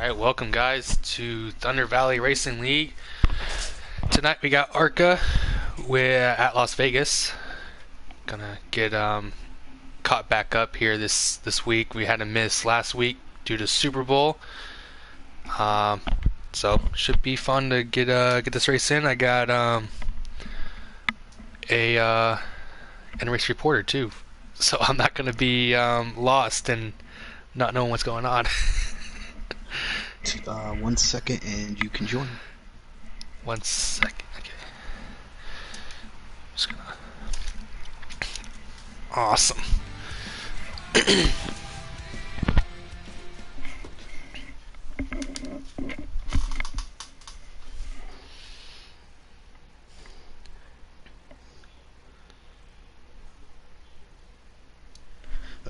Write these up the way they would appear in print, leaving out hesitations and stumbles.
Alright, welcome guys to Thunder Valley Racing League. Tonight we got Arca. We're at Las Vegas. Gonna get caught back up here this week. We had a miss last week due to Super Bowl. So should be fun to get this race in. I got a race reporter too, so I'm not gonna be lost and not knowing what's going on. 1 second and you can join. 1 second, okay. Just gonna... Awesome.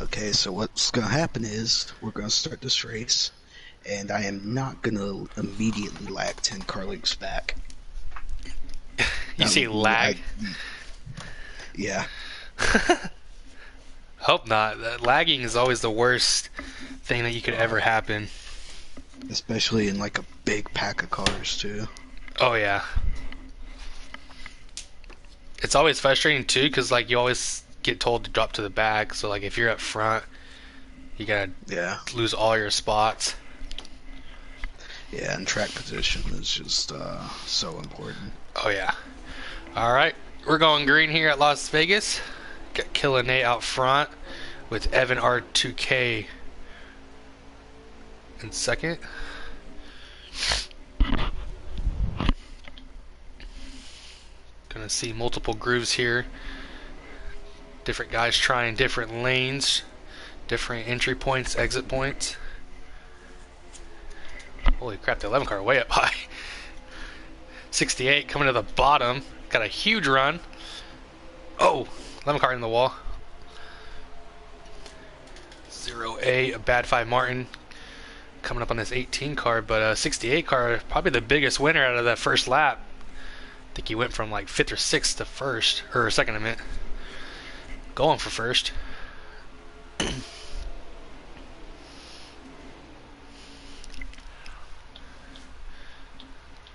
Okay, so what's gonna happen is we're gonna start this race, and I am not gonna immediately lag 10 car lengths back. You see lag? Yeah. Hope not. Lagging is always the worst thing that you could ever happen. Especially in like a big pack of cars too. Oh yeah. It's always frustrating too, because like you always get told to drop to the back. So like if you're up front, you gotta lose all your spots. Yeah, and track position is just so important. Oh yeah. All right, we're going green here at Las Vegas. Got Killa Nate out front with Evan R2K in second. Gonna see multiple grooves here. Different guys trying different lanes, different entry points, exit points. Holy crap, the 11 car way up high. 68 coming to the bottom. Got a huge run. Oh, 11 car in the wall. 0A, a bad 5 Martin coming up on this 18 car, but 68 car, probably the biggest winner out of that first lap. I think he went from like 5th or 6th to first, or second I meant. Going for first.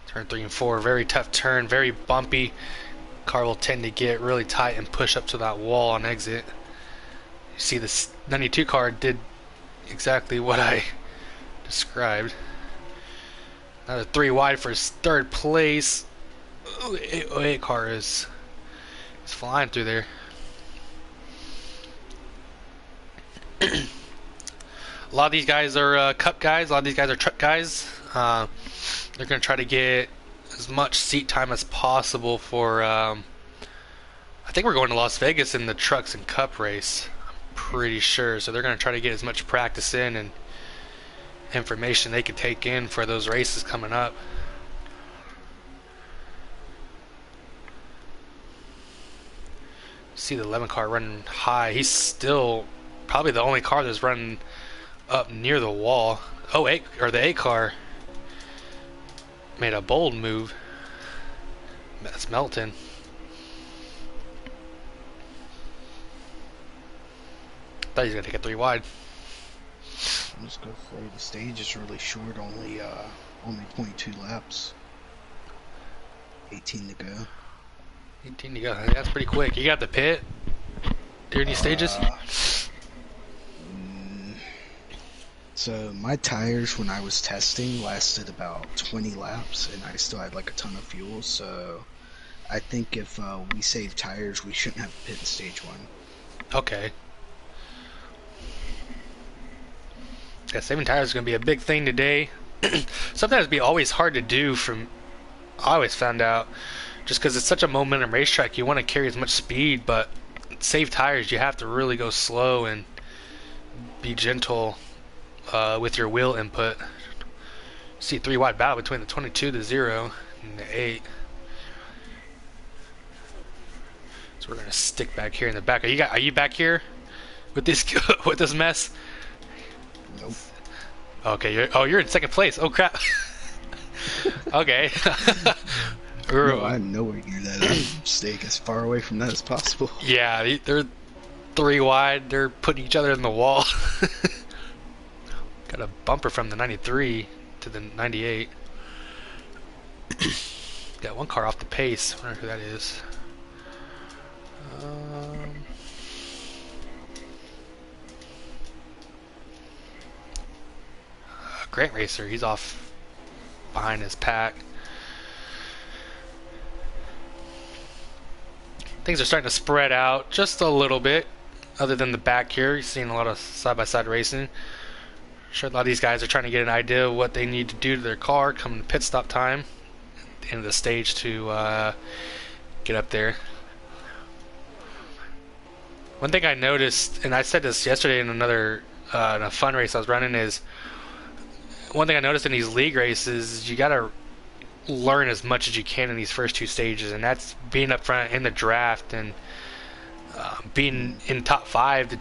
Turn 3 and 4, very tough turn, very bumpy. Car will tend to get really tight and push up to that wall on exit. You see this 92 car did exactly what I described. Another 3 wide for his third place. Ooh, the 808 car is flying through there. A lot of these guys are cup guys, a lot of these guys are truck guys. They're going to try to get as much seat time as possible for, I think we're going to Las Vegas in the trucks and cup race. I'm pretty sure. So they're going to try to get as much practice in and information they can take in for those races coming up. See the 11 car running high. He's still probably the only car that's running up near the wall. Oh, the 8 car made a bold move. That's Melton. Thought he was gonna take a 3 wide. I'm just gonna say the stage is really short, only 0.2 laps. 18 to go. 18 to go. That's pretty quick. You got the pit during these stages? So my tires when I was testing lasted about 20 laps and I still had like a ton of fuel, so I think if we save tires we shouldn't have to pit in stage 1. Okay. Yeah, saving tires is going to be a big thing today. Sometimes it'd be always hard to do I always found out, just because it's such a momentum racetrack, you want to carry as much speed, but save tires, you have to really go slow and be gentle with your wheel input. See 3 wide battle between the 22, the 0, and the 8. So we're gonna stick back here in the back. Are you back here with this with this mess? Nope. Okay, you're in second place. Oh crap. Okay. No, I'm nowhere near that. I'm staying as far away from that as possible. Yeah, they're 3 wide. They're putting each other in the wall. Got a bumper from the 93. to the 98. Got one car off the pace. I wonder who that is. Um, Grant Racer. He's off behind his pack. Things are starting to spread out just a little bit. Other than the back here, you're seeing a lot of side-by-side racing. I'm sure a lot of these guys are trying to get an idea of what they need to do to their car coming to pit stop time. At the end of the stage to get up there. One thing I noticed, and I said this yesterday in another in a fun race I was running, is one thing I noticed in these league races is you gotta learn as much as you can in these first two stages, and that's being up front in the draft and being in top 5 to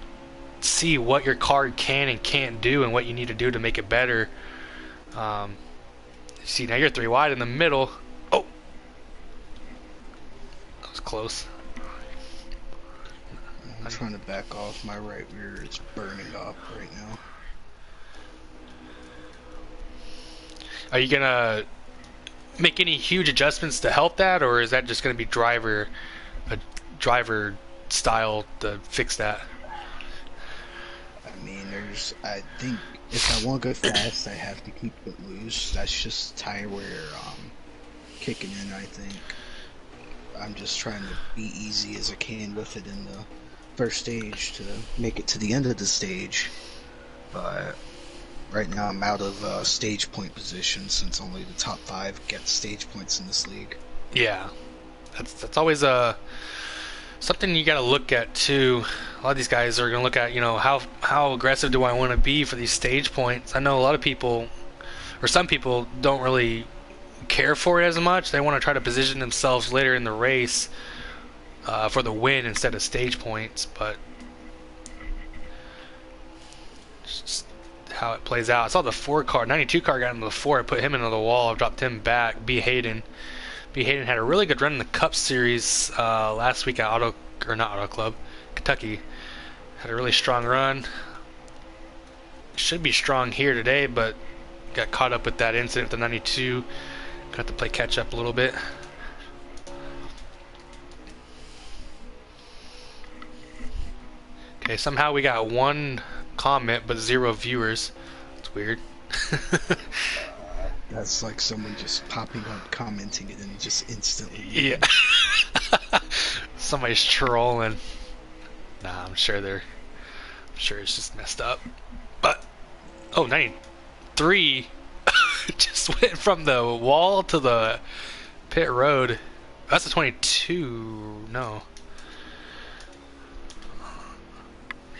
see what your car can and can't do and what you need to do to make it better. See, now you're 3 wide in the middle. Oh, that was close. I'm trying to back off. My right rear is burning up right now. Are you gonna make any huge adjustments to help that, or is that just gonna be driver style to fix that? I mean, I think if I want to go fast, I have to keep it loose. That's just tire wear kicking in, I think. I'm just trying to be easy as I can with it in the first stage to make it to the end of the stage. But right now I'm out of stage point position since only the top 5 get stage points in this league. Yeah, that's always something you got to look at too. A lot of these guys are going to look at, how aggressive do I want to be for these stage points. I know a lot of people, or some people, don't really care for it as much. They want to try to position themselves later in the race for the win instead of stage points, but just how it plays out. I saw the 92 car got into the 4. I put him into the wall, dropped him back. B. Hayden had a really good run in the Cup Series last week at Kentucky. Had a really strong run. Should be strong here today, but got caught up with that incident with the 92. Got to play catch up a little bit. Okay, somehow we got 1 comment but 0 viewers. That's weird. That's like someone just popping up, commenting it, and just instantly. Yeah. Somebody's trolling. Nah, I'm sure it's just messed up. But 93 just went from the wall to the pit road. That's a 22. No.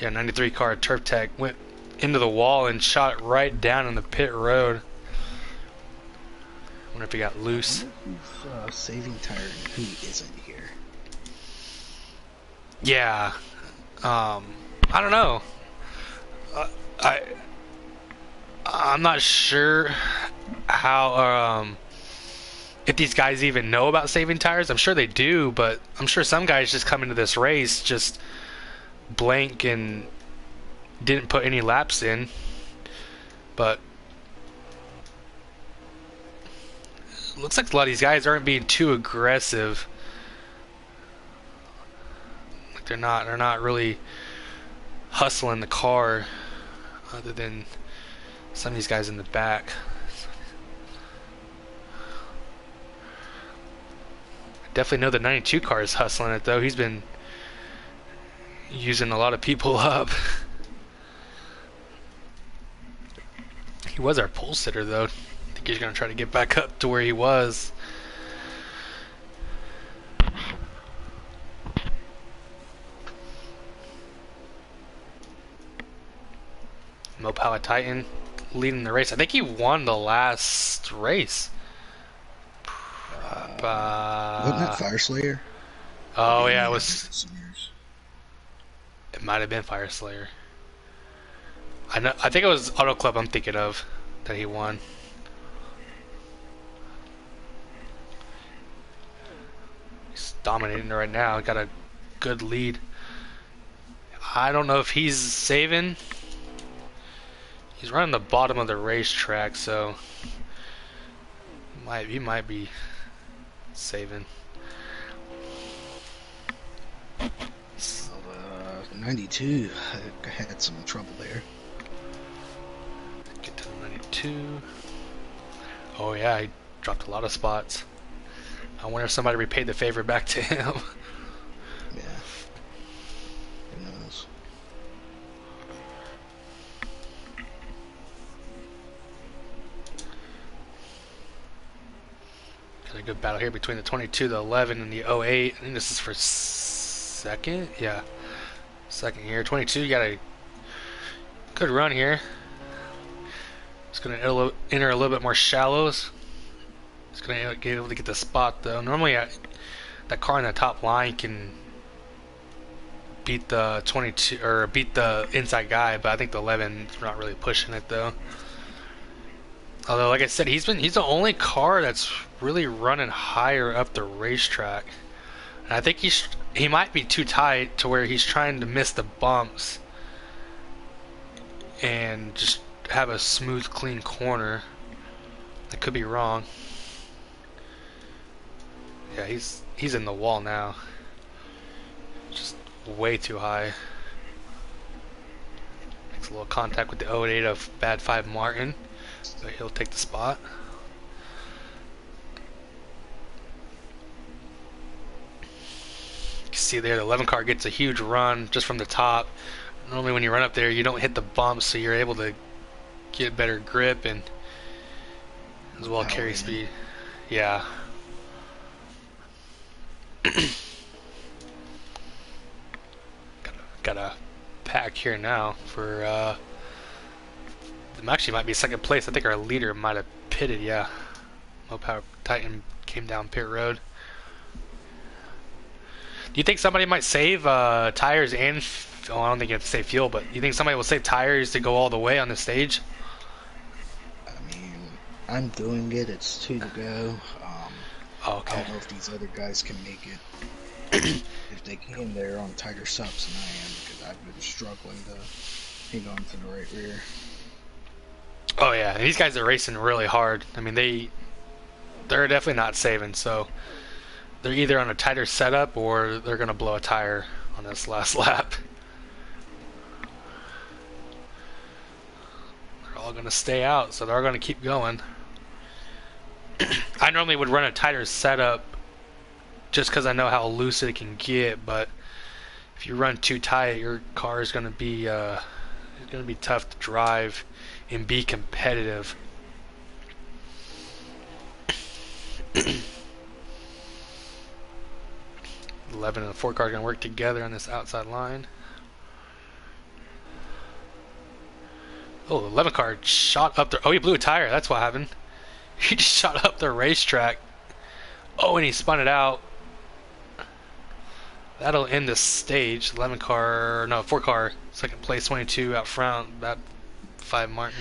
Yeah, 93 car Turf Tech went into the wall and shot it right down in the pit road. I wonder if he got loose. Who's saving tire and who isn't here? Yeah. I don't know. I'm not sure how if these guys even know about saving tires. I'm sure they do, but I'm sure some guys just come into this race just blank and didn't put any laps in. But looks like a lot of these guys aren't being too aggressive. Like they're not really hustling the car, other than some of these guys in the back. I definitely know the 92 car is hustling it though. He's been using a lot of people up. He was our pole sitter though. I think he's gonna try to get back up to where he was. Mopala Titan leading the race. I think he won the last race. Wasn't that Fire Slayer? Oh yeah, it was. It might have been Fire Slayer. I think it was Auto Club I'm thinking of that he won. He's dominating right now. Got a good lead. I don't know if he's saving. He's running the bottom of the racetrack, so he might be saving. 92. I had some trouble there. Get to 92. Oh yeah, he dropped a lot of spots. I wonder if somebody repaid the favor back to him. Yeah. Who knows? Got a good battle here between the 22, the 11, and the 08. I think this is for second. Yeah, second here. 22, you got a good run here. It's going to enter a little bit more shallows. It's going to be able to get the spot though. Normally, that car in the top line can beat the 22 or beat the inside guy, but I think the 11 is not really pushing it though. Although, like I said, he's the only car that's really running higher up the racetrack. And I think he might be too tight to where he's trying to miss the bumps and just have a smooth, clean corner. I could be wrong. Yeah, he's in the wall now. Just way too high. Makes a little contact with the 08 of Bad 5 Martin. But he'll take the spot. You can see there the 11 car gets a huge run just from the top. Normally when you run up there you don't hit the bumps, so you're able to get better grip and as well carry speed. Yeah. got a pack here now for actually might be second place. I think our leader might have pitted. Yeah, Low Power Titan came down pit road. Do you think somebody might save tires and oh, I don't think you have to save fuel, but you think somebody will save tires to go all the way on the stage? I mean, I'm doing it. It's 2 to go. Okay. I don't know if these other guys can make it. If they can, they're on tighter subs than I am because I've been struggling to hang on to the right rear. Oh yeah, and these guys are racing really hard. I mean, they're definitely not saving. So they're either on a tighter setup or they're gonna blow a tire on this last lap. They're all gonna stay out, so they're gonna keep going. I normally would run a tighter setup just because I know how loose it can get, but if you run too tight, your car is gonna be tough to drive and be competitive. 11 and the 4 car are going to work together on this outside line. Oh, the 11 car shot up there. Oh, he blew a tire. That's what happened. He just shot up the racetrack. Oh, and he spun it out. That'll end the stage. 11 car, no, 4 car, second place, 22 out front. That 5 Martin.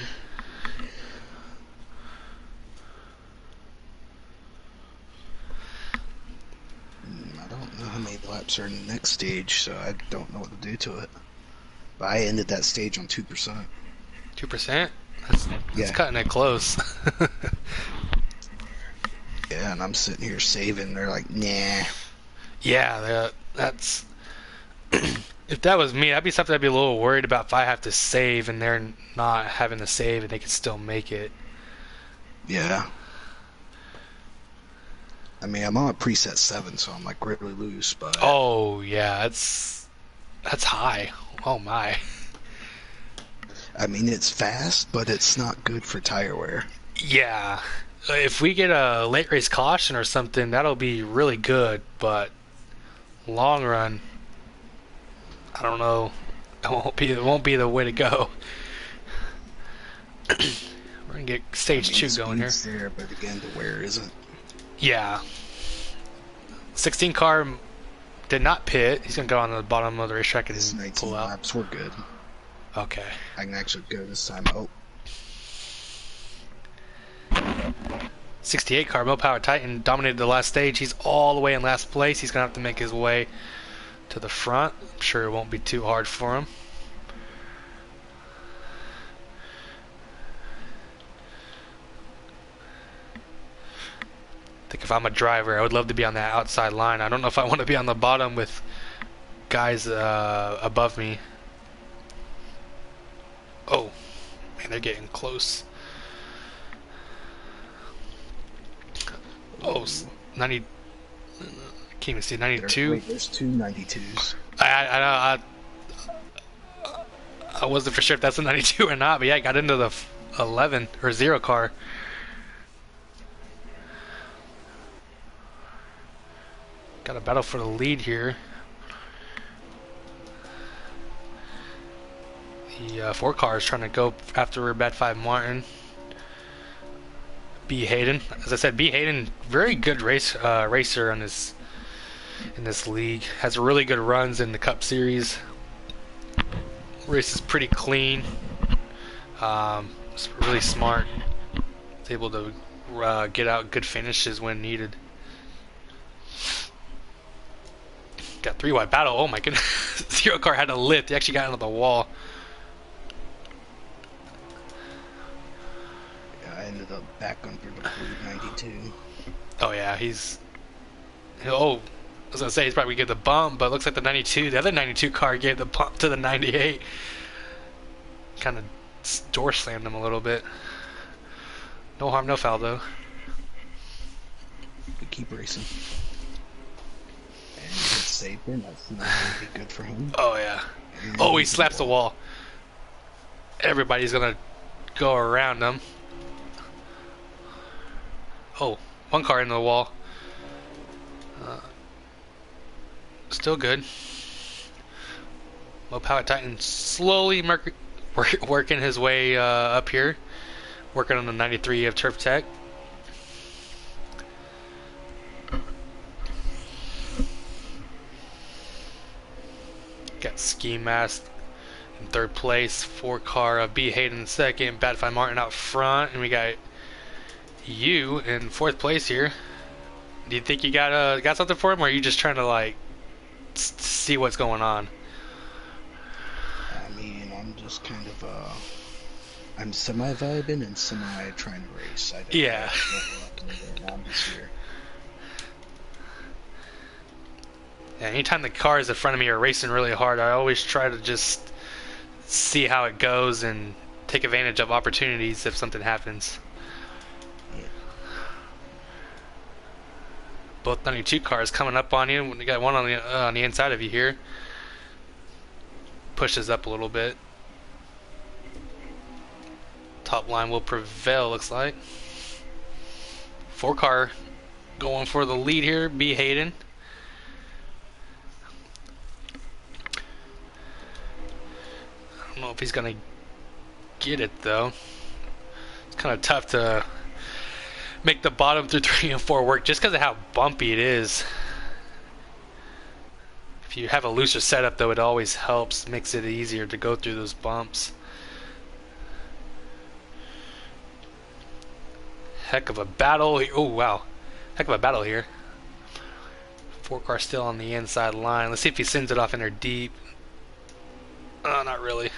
I don't know how many laps are in the next stage, so I don't know what to do to it. But I ended that stage on 2%. 2%? That's cutting it close. Yeah, and I'm sitting here saving. They're like, nah. Yeah, that's... If that was me, that'd be something I'd be a little worried about if I have to save and they're not having to save and they can still make it. Yeah. I mean, I'm on a preset 7, so I'm like really loose, but... Oh, yeah, that's high. Oh, my. I mean, it's fast, but it's not good for tire wear. Yeah. If we get a late race caution or something, that'll be really good, but long run, I don't know. It won't be the way to go. We're gonna get stage 2 going here. There, but again, the wear isn't. Yeah. 16 car did not pit. He's gonna go on the bottom of the racetrack and pull out. Laps, we're good. Okay. I can actually go this time. Oh. 68 car, Mo Power Titan dominated the last stage. He's all the way in last place. He's gonna have to make his way to the front. I'm sure it won't be too hard for him. think if I'm a driver, I would love to be on that outside line. I don't know if I want to be on the bottom with guys above me. Oh, man, they're getting close. Oh, 90. Can't even see 92. Wait, there's two 92s. I wasn't for sure if that's a 92 or not, but yeah, I got into the 11 or 0 car. Got a battle for the lead here. The 4 car is trying to go after Bad 5 Martin. B. Hayden. As I said, B. Hayden, very good racer in this league. Has really good runs in the Cup Series. Race is pretty clean. It's really smart. It's able to get out good finishes when needed. Got 3 wide battle. Oh my goodness. 0 car had a lift. He actually got into the wall. Yeah, I ended up back under the blue 92. Oh yeah, oh, I was gonna say he's probably gonna get the bump, but it looks like the other 92 car gave the bump to the 98. Kind of door slammed him a little bit. No harm, no foul though. We keep racing. And he hits Saban. That's not really good for him. Oh yeah. Oh, he slaps the wall. Everybody's gonna go around him. Oh, 1 car into the wall. Still good. Low Power Titan slowly working his way up here. Working on the 93 of Turf Tech. Got Ski Mask in 3rd place. 4 car of B. Hayden in 2nd. Bad 5 Martin out front. And we got you in 4th place here. Do you think you got something for him, or are you just trying to like see what's going on? I mean, I'm just kind of I'm semi-vibing and semi-trying to race. I don't Yeah. know. I'm just here. Yeah, anytime the cars in front of me are racing really hard, I always try to just see how it goes and take advantage of opportunities if something happens. Both 92 cars coming up on you. You got one on the inside of you here. Pushes up a little bit. Top line will prevail, looks like. 4 car going for the lead here. B. Hayden. I don't know if he's gonna get it though. It's kind of tough to make the bottom through 3 and 4 work just because of how bumpy it is. If you have a looser setup though, it always helps, makes it easier to go through those bumps. Heck of a battle. Oh wow, heck of a battle here. 4 car still on the inside line. Let's see if he sends it off in there deep. Oh, not really.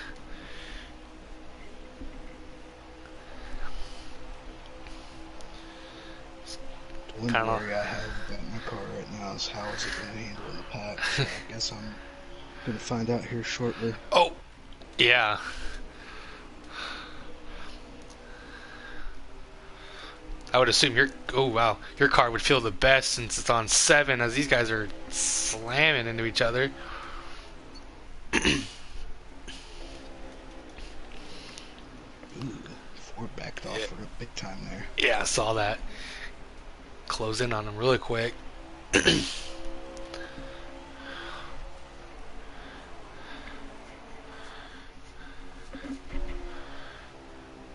The one worry I have about my car right now is how is it going to handle in the pack. So I guess I'm going to find out here shortly. Oh, yeah. I would assume your car would feel the best since it's on 7, as these guys are slamming into each other. Ooh, 4 backed off for a big time there. Yeah, I saw that. Close in on him really quick. What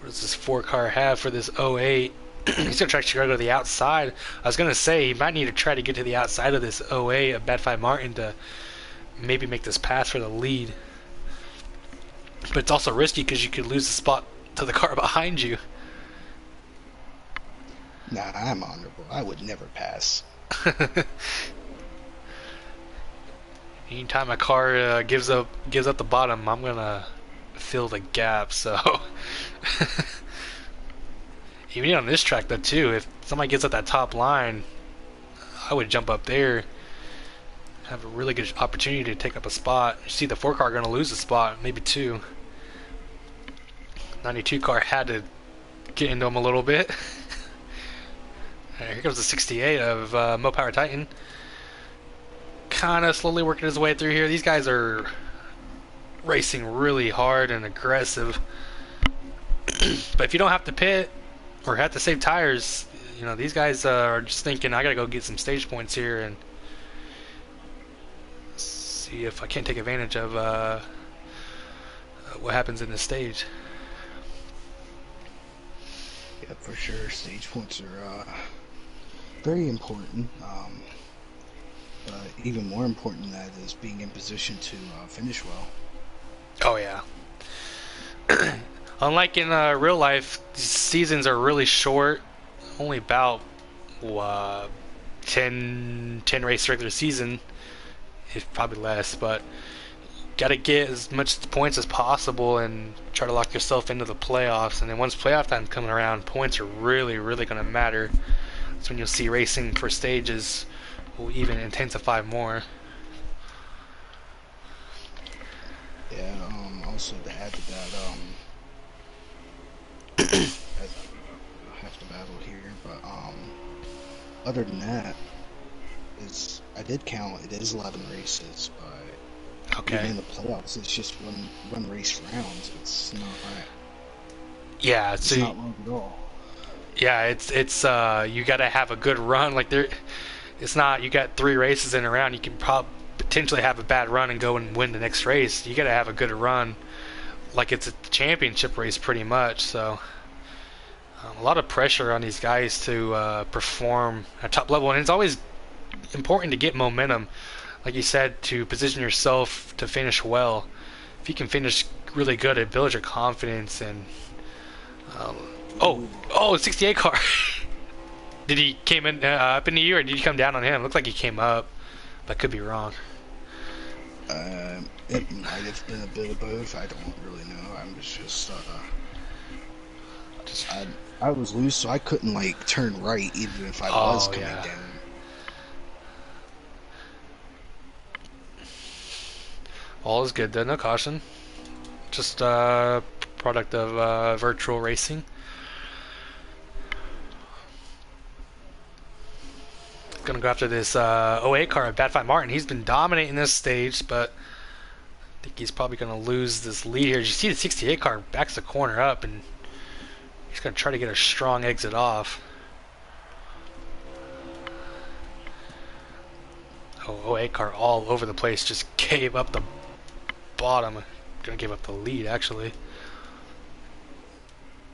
does this 4 car have for this 08? He's gonna try to go to the outside. I was gonna say he might need to try to get to the outside of this 08 of Bad 5 Martin to maybe make this pass for the lead. But it's also risky because you could lose the spot to the car behind you. Nah, I'm honorable. I would never pass. Anytime a car gives up the bottom, I'm gonna fill the gap. So Even on this track, though, too, if somebody gets at that top line, I would jump up there, have a really good opportunity to take up a spot. You see the 4 car going to lose a spot, maybe 2. 92 car had to get into him a little bit. Here comes the 68 of Mo Power Titan. Kind of slowly working his way through here. These guys are racing really hard and aggressive. But if you don't have to pit or have to save tires, you know, these guys are just thinking, I gotta go get some stage points here and see if I can't take advantage of what happens in this stage. Yeah, for sure. Stage points are very important. But even more important than that is being in position to finish well. Oh yeah. Unlike in real life, seasons are really short. Only about 10 race regular season, if probably less. But got to get as much points as possible and try to lock yourself into the playoffs. And then once playoff time's coming around, points are really, really going to matter. That's when you'll see racing for stages will even intensify more. Yeah. Also to add to that, I have to battle here, but other than that, I did count. It is 11 races, but Okay. in the playoffs, it's just one race rounds. It's not right. Yeah. It's So not long at all. yeah, it's you got to have a good run. Like there, it's not you got 3 races in a round. You can potentially have a bad run and go and win the next race. You got to have a good run, like it's a championship race pretty much. So a lot of pressure on these guys to perform at top level, and it's always important to get momentum, like you said, to position yourself to finish well. If you can finish really good, it builds your confidence. And oh, 68 car. Did he came in up in the you, or did you come down on him? Looks like he came up, but could be wrong. It might have been a bit of both. I don't really know. I'm just I was loose, so I couldn't like turn right even if I was coming down. All is good then, no caution. Just product of virtual racing. Gonna go after this 08 car of Bad Fight Martin. He's been dominating this stage, but I think he's probably gonna lose this lead here. You see the 68 car backs the corner up, and he's gonna try to get a strong exit off. Oh, 08 car all over the place, just gave up the bottom. Gonna give up the lead actually.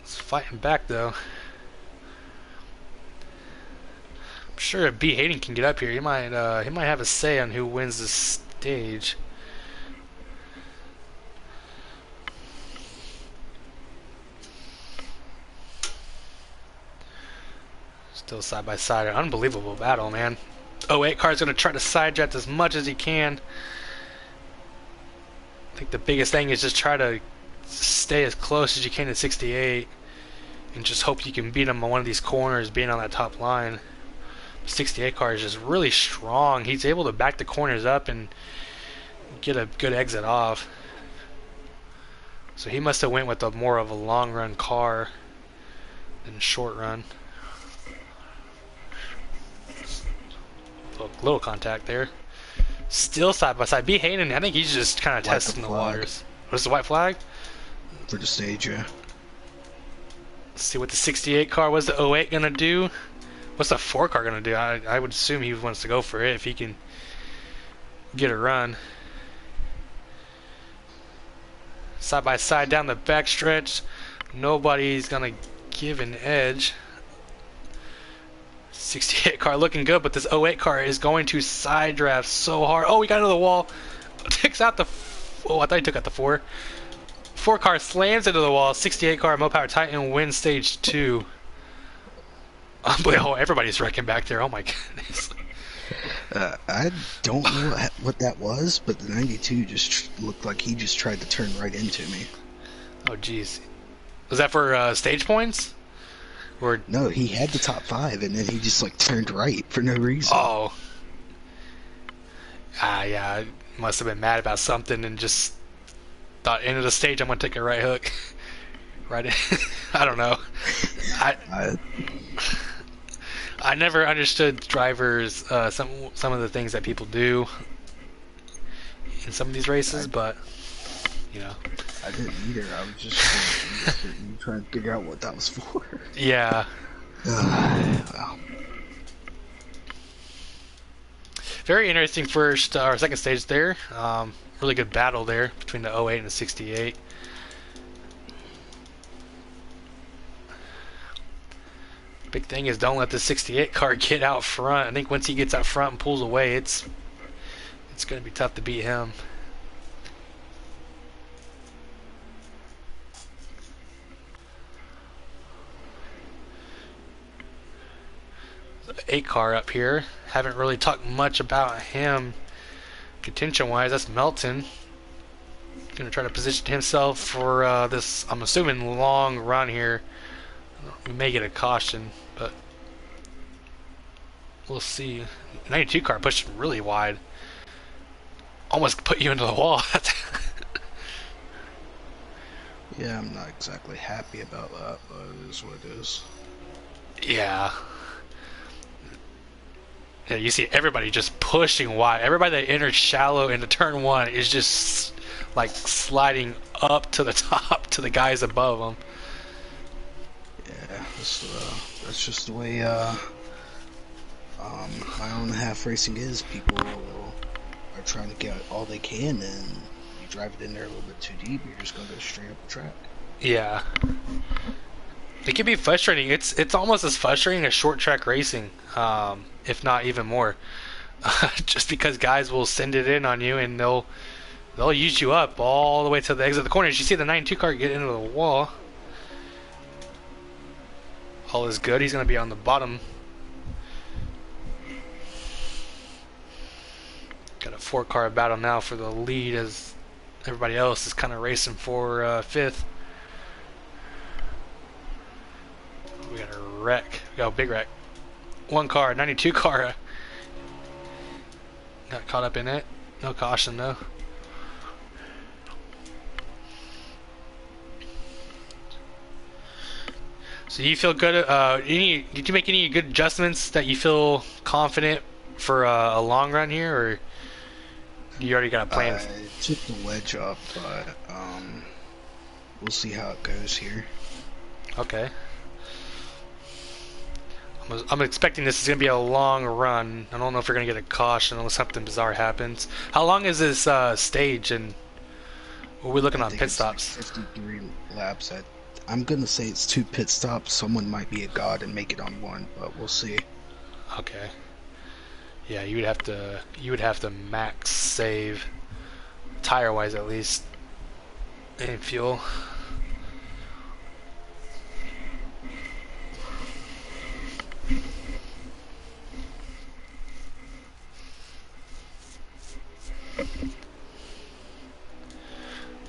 It's fighting back though. I'm sure if B Hayden can get up here, he might have a say on who wins this stage. Still side by side, an unbelievable battle, man. 08 car is gonna try to side draft as much as he can. I think the biggest thing is just try to stay as close as you can to 68 and just hope you can beat him on one of these corners, being on that top line. 68 car is just really strong. He's able to back the corners up and get a good exit off. So he must have went with more of a long run car than a short run. Little contact there. Still side by side. B Hayden, I think he's just kind of testing the waters. What's the white flag? For the stage, yeah. Let's see what the 68 car was. The 08 gonna do. What's the 4 car gonna do? I would assume he wants to go for it if he can get a run. Side by side down the back stretch. Nobody's gonna give an edge. 68 car looking good, but this 08 car is going to side draft so hard. Oh, he got into the wall. Takes out the... Oh, I thought he took out the 4. 4 car slams into the wall. 68 car Mo Power Titan wins stage 2. Oh, everybody's wrecking back there. Oh my goodness. I don't know what that was, but the 92 just looked like he just tried to turn right into me. Oh jeez. Was that for stage points? Or No, he had the top five, and then he just like turned right for no reason. oh, yeah, must have been mad about something and just thought end of the stage I'm gonna take a right hook. Right in. I don't know. I I, I never understood drivers some of the things that people do in some of these races, I, but you know, I didn't either. I was just trying to figure out what that was for. yeah. Well, Very interesting first or second stage there. Really good battle there between the '08 and the '68. Big thing is don't let the '68 car get out front. I think once he gets out front and pulls away, it's going to be tough to beat him. The '8 car up here. Haven't really talked much about him contention-wise. That's Melton. Going to try to position himself for this, I'm assuming, long run here. We may get a caution, but we'll see. 92 car pushed really wide. Almost put you into the wall. yeah, I'm not exactly happy about that, but it is what it is. Yeah. Yeah, you see everybody just pushing wide. Everybody that entered shallow into turn one is just like sliding up to the top to the guys above them. Yeah, that's just the way mile and a half racing is. People are trying to get all they can, and you drive it in there a little bit too deep, you're just gonna go straight up the track. Yeah. It can be frustrating. It's almost as frustrating as short track racing, if not even more. Just because guys will send it in on you and they'll use you up all the way to the exit of the corner. As you see the 92 car get into the wall. All is good. He's going to be on the bottom. Got a 4-car battle now for the lead as everybody else is kind of racing for fifth. We got a wreck. We got a big wreck. 1 car, 92 car. Got caught up in it. No caution though. So you feel good? Did you make any good adjustments that you feel confident for a long run here, or you already got a plan? I took the wedge up, but we'll see how it goes here. Okay. I'm expecting this is going to be a long run. I don't know if we're going to get a caution unless something bizarre happens. How long is this stage, and what are we looking on pit stops? Like 53 laps. I'm gonna say it's 2 pit stops. Someone might be a god and make it on 1, but we'll see. Okay. Yeah, you would have to max save tire wise at least and fuel.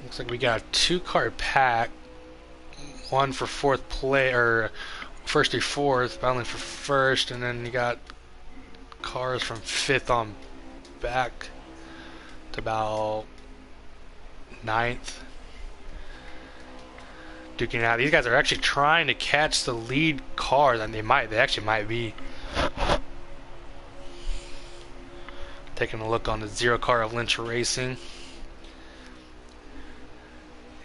Looks like we got a 2-car pack, one for fourth play or first through fourth, battling for first, and then you got cars from fifth on back to about ninth. Duking out. These guys are actually trying to catch the lead cars, and they actually might be. Taking a look on the 0 car of Lynch Racing.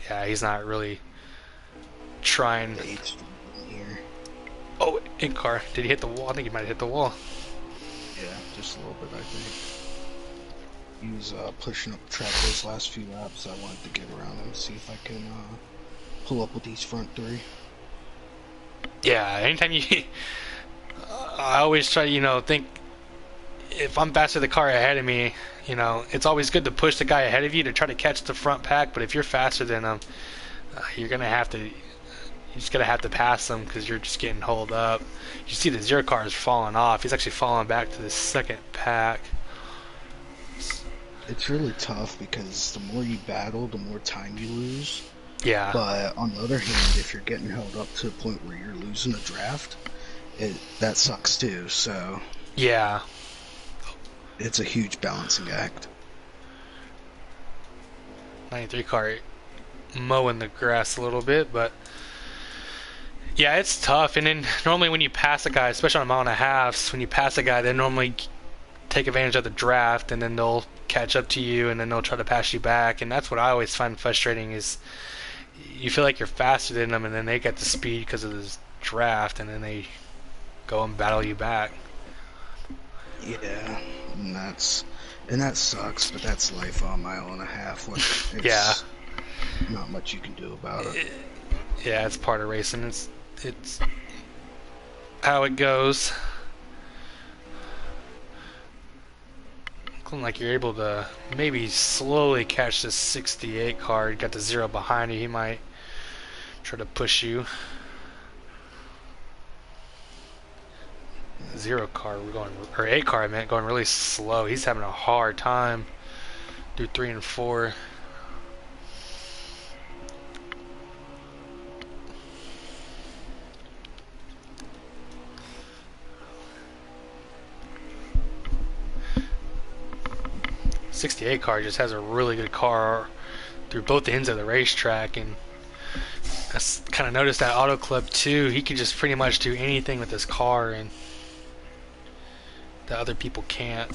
Yeah, he's not really trying. Here. Oh, in car. Did he hit the wall? I think he might have hit the wall. Yeah, just a little bit, I think. He was pushing up the track those last few laps. I wanted to get around him, see if I can pull up with these front 3. Yeah, anytime you... I always try, think if I'm faster than the car ahead of me, it's always good to push the guy ahead of you to try to catch the front pack, but if you're faster than him, you're just gonna have to pass them because you're just getting holed up. You see the 0 car is falling off. He's actually falling back to the second pack. It's really tough because the more you battle, the more time you lose. Yeah. But on the other hand, if you're getting held up to the point where you're losing a draft, that sucks too. So Yeah. it's a huge balancing act. 93 car mowing the grass a little bit, but yeah, it's tough. And then normally when you pass a guy, especially on a mile and a half, when you pass a guy, they normally take advantage of the draft, and then they'll catch up to you, and then they'll try to pass you back. And that's what I always find frustrating is you feel like you're faster than them, and then they get the speed because of this draft, and then they go and battle you back. Yeah, and that sucks. But that's life on a mile and a half. Yeah, It's not much you can do about it. yeah, it's part of racing. It's how it goes. Looking like you're able to maybe slowly catch this 68 car. You got the zero behind you. He might try to push you. Zero car, we're going, or 8 car, I meant, going really slow. He's having a hard time. Do 3 and 4. '68 car just has a really good car through both ends of the racetrack, and I kind of noticed that Auto Club too. He can just pretty much do anything with his car, and the other people can't.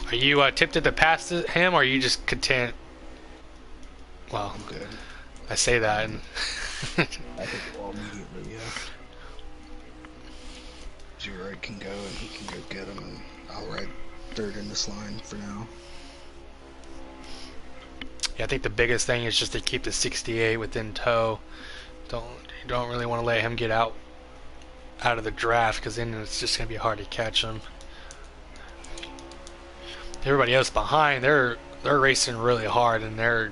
Are you tempted to pass him, or are you just content? Well, I'm good. I say that, and I hit the wall immediately. Yeah. Zero can go, and he can go get him, and I'll ride third in this line for now. yeah, I think the biggest thing is just to keep the 68 within tow. You don't really want to let him get out of the draft, because then it's just gonna be hard to catch him. Everybody else behind, they're racing really hard, and I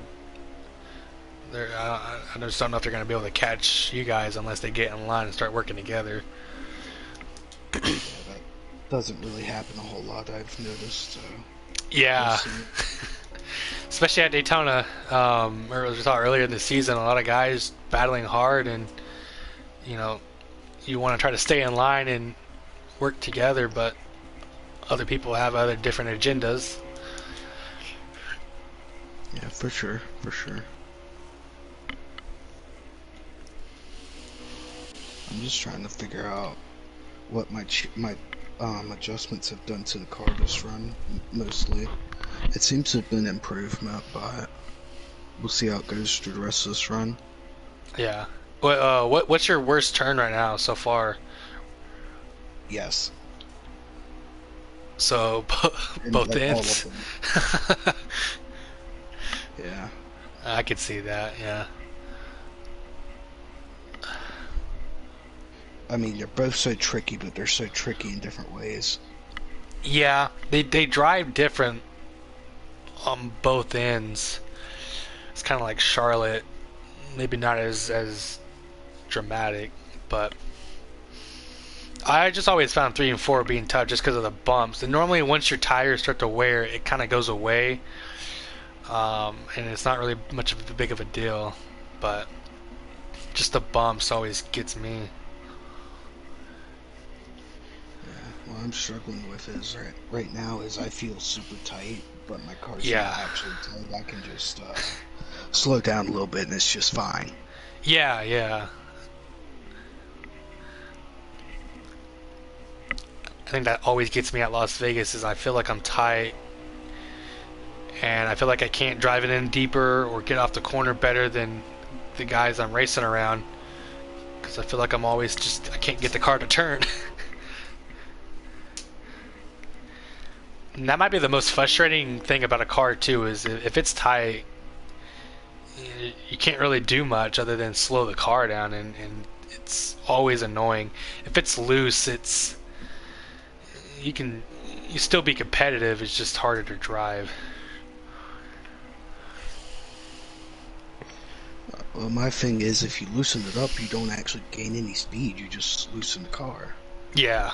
just don't know if they're gonna be able to catch you guys unless they get in line and start working together. Yeah, that doesn't really happen a whole lot, I've noticed. So Yeah, we'll especially at Daytona, or as we saw earlier in the season, a lot of guys battling hard, and you know, you want to try to stay in line and work together, but other people have other different agendas. Yeah, for sure, for sure. I'm just trying to figure out what my adjustments have done to the car this run. Mostly, it seems to have been improvement, but we'll see how it goes through the rest of this run. Yeah. What's your worst turn right now so far? Yes, So and both like all ends. of them. Yeah. I could see that. Yeah. I mean, they're both so tricky, but they're so tricky in different ways. Yeah. They drive different on both ends. It's kind of like Charlotte. Maybe not as dramatic, but I just always found 3 and 4 being tough just because of the bumps. And normally, once your tires start to wear, it kind of goes away, and it's not really much of a big of a deal. But just the bumps always gets me. Yeah. What I'm struggling with is right now is I feel super tight, but my car's not Yeah, actually tight. I can just slow down a little bit, and it's just fine. yeah, yeah. I think that always gets me at Las Vegas is I feel like I'm tight, and I feel like I can't drive it in deeper or get off the corner better than the guys I'm racing around, because I feel like I'm always just I can't get the car to turn. And that might be the most frustrating thing about a car too, is if it's tight, you can't really do much other than slow the car down, and it's always annoying. If it's loose, you still be competitive. It's just harder to drive. Well, my thing is, if you loosen it up, you don't actually gain any speed. You just loosen the car. Yeah,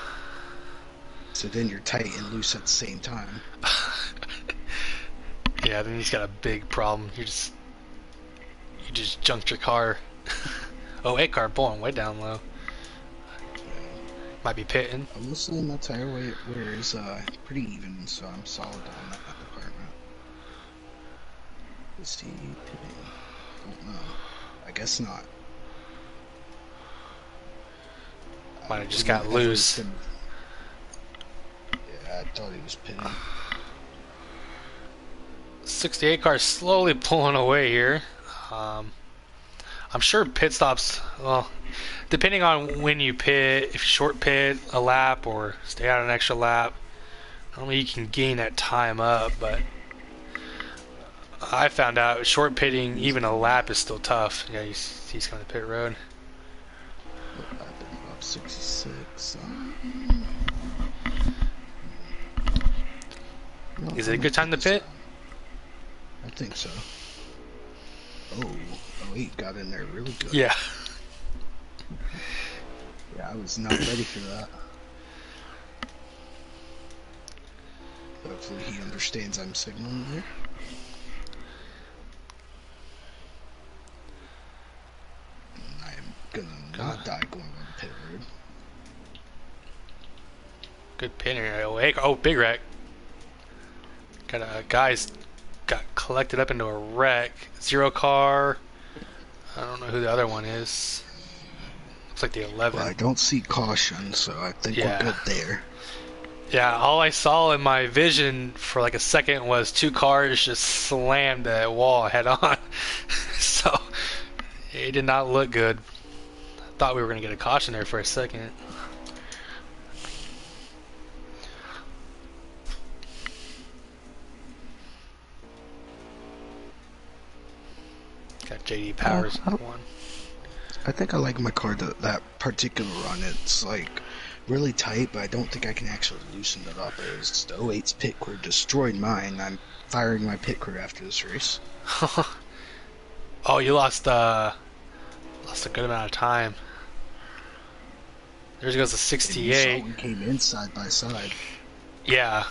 So then you're tight and loose at the same time. Yeah, then he's got a big problem. You just junked your car. Oh, 8 car pulling way down low. Yeah. Might be pitting. I will say my tire wear is pretty even, so I'm solid on that department. Is he pitting? Don't know. I guess not. Might have just got loose. Yeah, I thought he was pitting. 68 car slowly pulling away here. I'm sure pit stops, well, depending on when you pit, if you short pit a lap or stay out an extra lap, normally you can gain that time up, but I found out short pitting, even a lap is still tough. Yeah, he's coming to pit road. What lap is lap 66? No, Is it a good time to pit? I think so. Oh, he got in there really good. Yeah. Yeah, I was not ready for that. Hopefully he understands I'm signaling there. And I am gonna not die going on the pit road. Good pinner. Oh, big wreck. Got a guy's got collected up into a wreck. 0 car. I don't know who the other one is. Looks like the 11. Well, I don't see caution, so I think we're good there. Yeah, all I saw in my vision for like a second was 2 cars just slammed the wall head on. So it did not look good. I thought we were going to get a caution there for a second. Got JD Powers one. I think I like my car that particular run. It's like really tight, but I don't think I can actually loosen it up. As the 08's pit crew destroyed mine, I'm firing my pit crew after this race. Oh, you lost a good amount of time. There goes a 68. And we came in side by side. Yeah.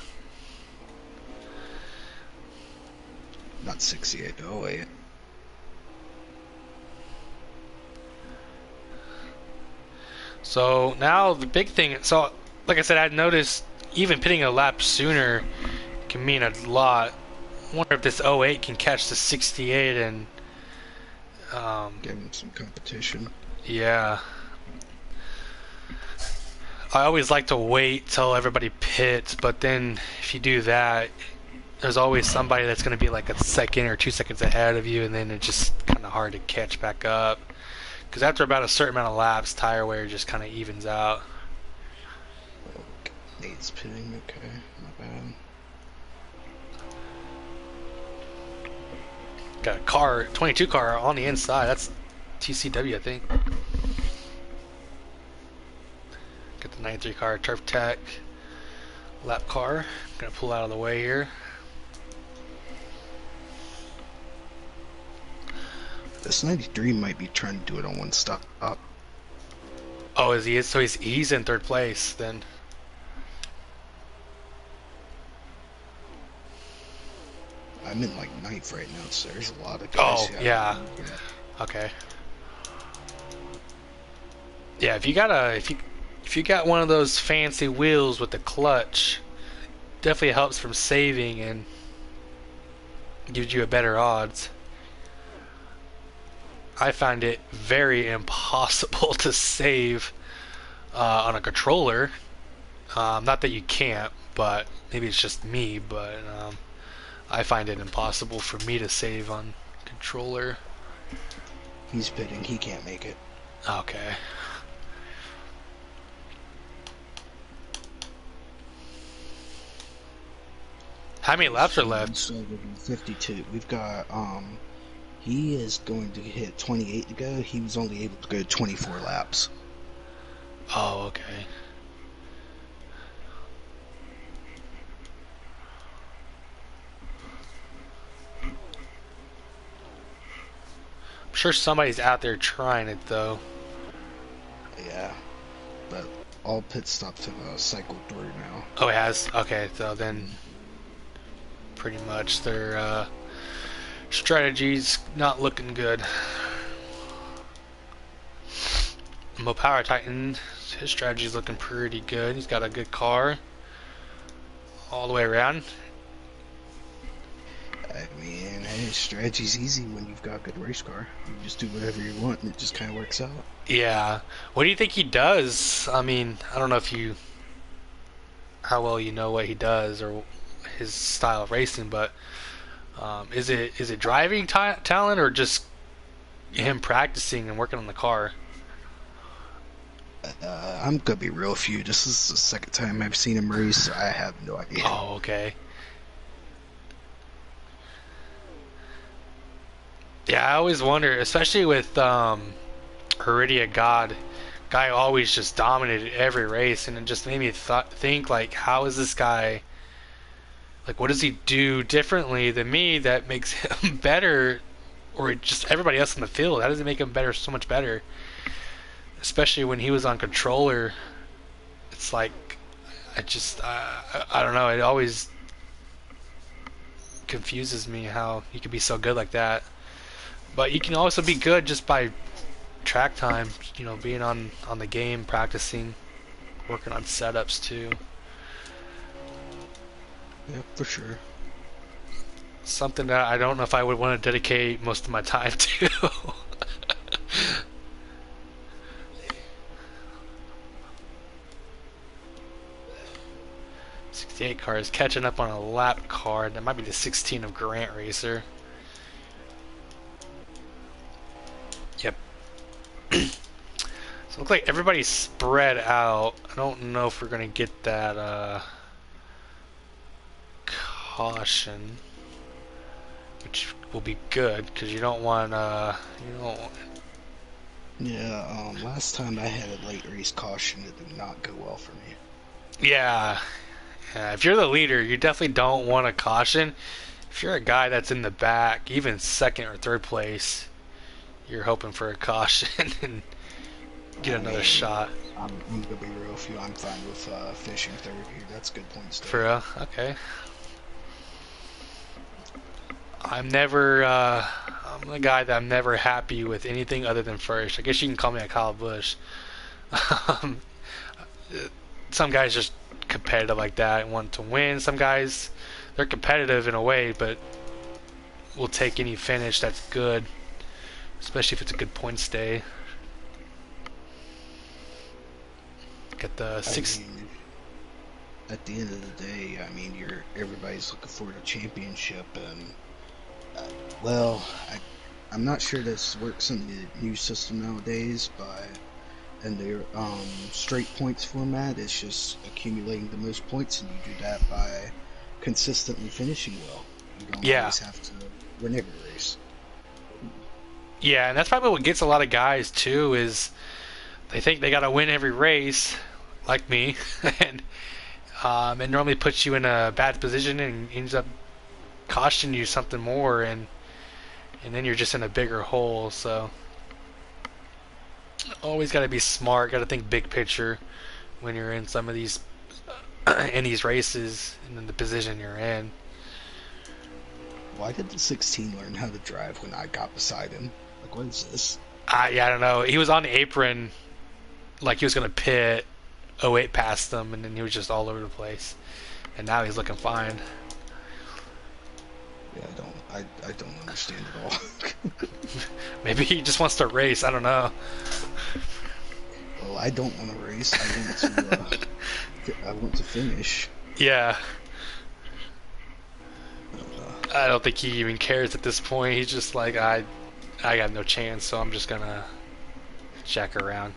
Not 68, the 08. So now the big thing, so like I said, I'd noticed even pitting a lap sooner can mean a lot. I wonder if this 08 can catch the 68 and give him some competition. Yeah. I always like to wait till everybody pits, but then if you do that, there's always somebody that's going to be like a second or 2 seconds ahead of you, and then it's just kind of hard to catch back up. Because after about a certain amount of laps, tire wear just kind of evens out. Nate's pitting, okay, not bad. Got a car, 22 car on the inside. That's TCW, I think. Got the 93 car, Turf Tech, lap car. Gonna pull out of the way here. This 93 might be trying to do it on one stop. Oh, is he? So he's in third place then. I'm in like ninth right now, so there's a lot of guys. Oh, yeah. Okay. Yeah, if you got one of those fancy wheels with the clutch, definitely helps from saving and gives you a better odds. I find it very impossible to save on a controller. Not that you can't, but maybe it's just me, but I find it impossible for me to save on controller. He's pitting, he can't make it. Okay. How many laps are left? 52. We've got he is going to hit 28 to go. He was only able to go 24 laps. Oh, okay. I'm sure somebody's out there trying it though. Yeah, but all pit stops have cycled through now. Oh, it has. Okay, so then Mm. pretty much their strategy's not looking good. Mo Power Titan, his strategy's looking pretty good. He's got a good car all the way around. I mean, hey, strategy's easy when you've got a good race car. You just do whatever you want, and it just kind of works out. Yeah. What do you think he does? I mean, I don't know if you how well you know what he does or his style of racing, but is it driving talent or just him practicing and working on the car? I'm gonna be real with you. This is the second time I've seen him race. So I have no idea. Oh, okay. Yeah, I always wonder, especially with Heredia God, guy always just dominated every race, and it just made me think like, how is this guy? Like, what does he do differently than me that makes him better, or just everybody else in the field? How does it make him better, so much better? Especially when he was on controller, it's like I don't know. It always confuses me how he could be so good like that. But you can also be good just by track time. You know, being on the game, practicing, working on setups too. Yeah, for sure. Something that I don't know if I would want to dedicate most of my time to. 68 car is catching up on a lap car. That might be the 16 of Grant Racer. Yep. So it looks like everybody's spread out. I don't know if we're gonna get that caution, which will be good because you don't want you don't. Yeah, last time I had a late race caution, it did not go well for me. Yeah, yeah. If you're the leader, you definitely don't want a caution. If you're a guy that's in the back, even second or third place, you're hoping for a caution and get I another mean, shot. I'm gonna be real with you. I'm fine with finishing third here. That's good points For there. real? Okay. I'm never. I'm the guy that I'm never happy with anything other than first. I guess you can call me a Kyle Busch. Um, some guys just competitive like that and want to win. Some guys, they're competitive in a way, but will take any finish that's good, especially if it's a good point stay. Get the I six. mean, at the end of the day, I mean, everybody's looking for the championship, and uh, well, I'm not sure this works in the new system nowadays, but in their straight points format, it's just accumulating the most points, and you do that by consistently finishing well. You don't Yeah, always have to win every race. yeah, and that's probably what gets a lot of guys too. Is they think they got to win every race, like me, and it normally puts you in a bad position and ends up costing you something more, and then you're just in a bigger hole. So always got to be smart. Got to think big picture when you're in some of these in these races and in the position you're in. Why did the 16 learn how to drive when I got beside him? Like, what is this? Yeah, I don't know. He was on the apron like he was gonna pit. 08 past them, and then he was just all over the place. And now he's looking fine. Yeah, I don't understand at all. Maybe he just wants to race. I don't know. Well, I don't want to race. I want to finish. Yeah, Uh, I don't think he even cares at this point. He's just like, I got no chance, so I'm just gonna check around.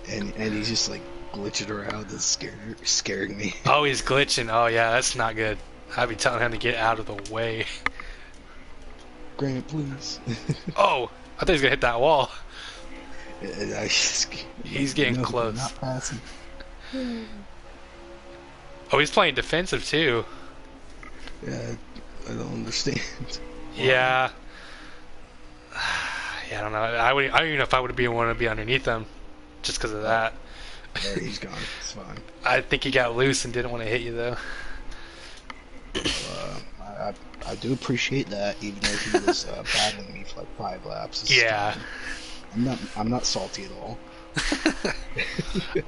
and he's just like glitching around and scaring me. Oh, he's glitching. Oh yeah, that's not good. I'd be telling him to get out of the way. Grant, please. Oh, I thought he was gonna hit that wall. And I just, He's getting no, close. not passing. Oh, he's playing defensive too. Yeah, I don't understand. Yeah. Yeah, I don't know. I don't even know if I would want to be underneath him, just because of that. Yeah, he's gone. It's fine. I think he got loose and didn't want to hit you though. Well, I do appreciate that, even though he was battling me for like 5 laps. It's Yeah. fine. I'm not salty at all.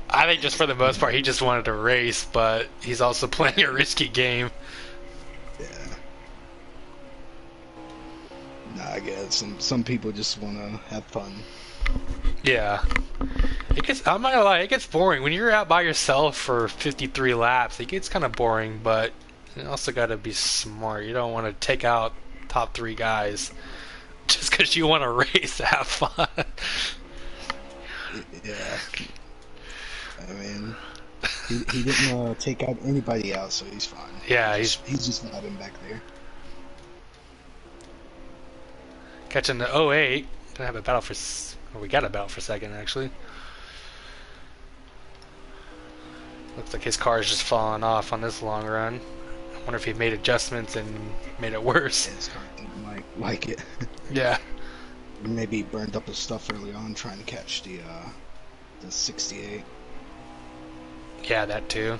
I think just for the most part, he just wanted to race, but he's also playing a risky game. Yeah. Nah, I guess some people just want to have fun. Yeah. I'm not gonna lie, it gets boring. When you're out by yourself for 53 laps, it gets kind of boring, but you also gotta be smart. You don't want to take out top three guys just because you want to race to have fun. Yeah. I mean, he didn't take out anybody else, so he's fine. Yeah, He's just vibing back there. catching the '08. Gonna have a battle for. Well, we got a battle for second, actually. Looks like his car is just falling off on this long run. I wonder if he made adjustments and made it worse. His car didn't like it. Yeah. Maybe he burned up his stuff early on trying to catch the 68. Yeah, that too.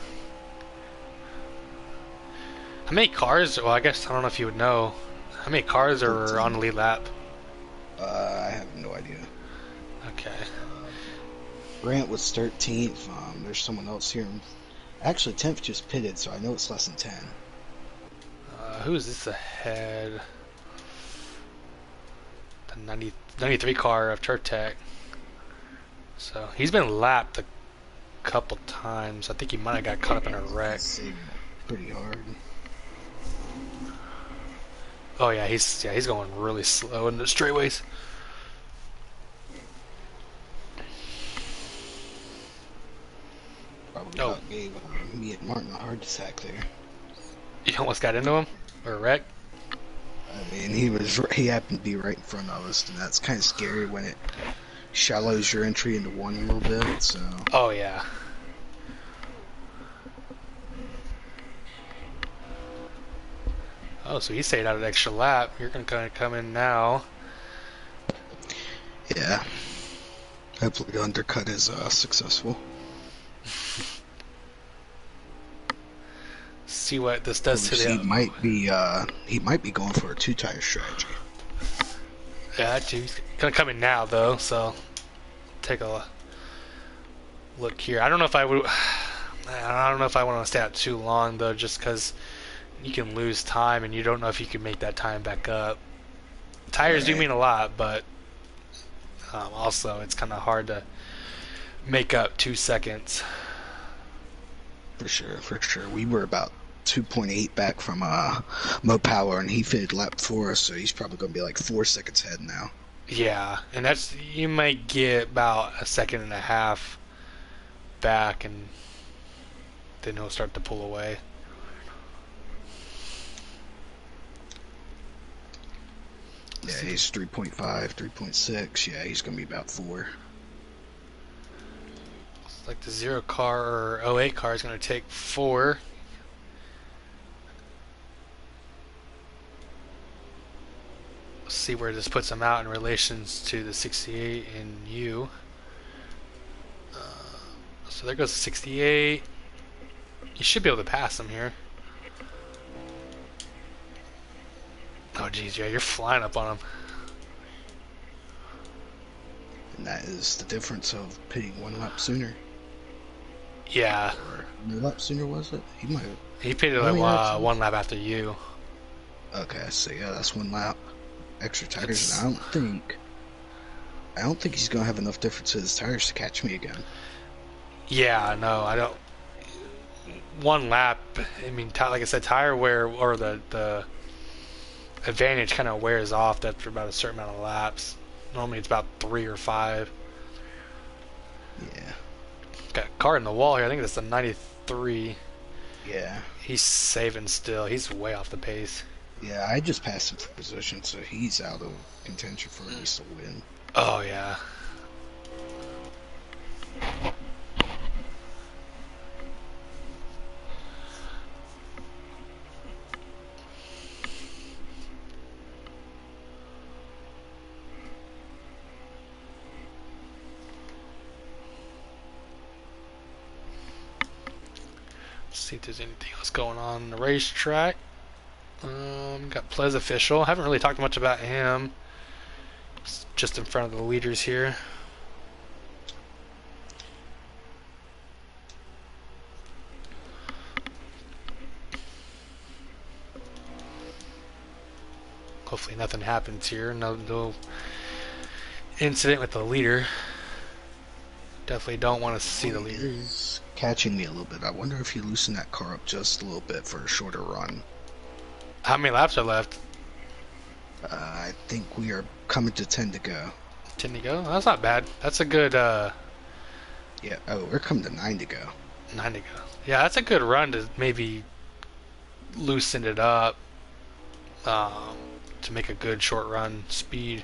How many cars? Well, I guess I don't know if you would know. How many cars are 14. on the lead lap? I have no idea. Okay. Grant was 13th. There's someone else here. Actually, 10th just pitted, so I know it's less than 10. Who is this ahead? The 93 car of Turf Tech. So he's been lapped a couple times. I think he might have got caught up in a wreck. Pretty hard. Oh yeah, he's going really slow in the straightaways. Probably gave me and Martin a heart attack there. You almost got into him or a wreck. I mean, he happened to be right in front of us, and that's kind of scary when it shallows your entry into one a little bit. So. Oh yeah. Oh, so he stayed out an extra lap. You're gonna kind of come in now. Yeah. Hopefully the undercut is successful. See what this does to the. He might be going for a 2-tire strategy. Yeah, he's gonna come in now though. So take a look here. I don't know if I would. I don't know if I want to stay out too long though, just because you can lose time and you don't know if you can make that time back up. Tires do mean a lot, but also it's kind of hard to make up 2 seconds. For sure. We were about 2.8 back from Mo Power, and he fitted lap 4, so he's probably going to be like 4 seconds ahead now. Yeah, and that's you might get about a second and a half back, and then he'll start to pull away. Yeah, he's 3.5, 3.6. Yeah, he's going to be about 4. It's like the 0 car or '08 car is going to take 4. Let's see where this puts him out in relations to the 68 and you. So there goes the 68. You should be able to pass him here. Oh geez, yeah, you're flying up on him. And that is the difference of pitting 1 lap sooner. Yeah. Or how many laps sooner was it? He pitted like 1 lap after you. Okay, so yeah, that's 1 lap. Extra tires, and I don't think he's gonna have enough difference in his tires to catch me again. Yeah, no, I don't. 1 lap. I mean, like I said, tire wear or the advantage kind of wears off after about a certain amount of laps. Normally, it's about 3 or 5. Yeah. Got a car in the wall here. I think that's the 93. Yeah. He's saving still. He's way off the pace. Yeah, I just passed him for position, so he's out of contention for at least a win. Oh, yeah. See if there's anything else going on the racetrack. Got Plez official. Haven't really talked much about him. He's just in front of the leaders here. Hopefully nothing happens here. No incident with the leader. Definitely don't want to see the leader. He's catching me a little bit. I wonder if you loosen that car up just a little bit for a shorter run. How many laps are left? I think we are coming to 10 to go. 10 to go? That's not bad. That's a good, Yeah, oh, we're coming to 9 to go. 9 to go. Yeah, that's a good run to maybe loosen it up to make a good short run speed.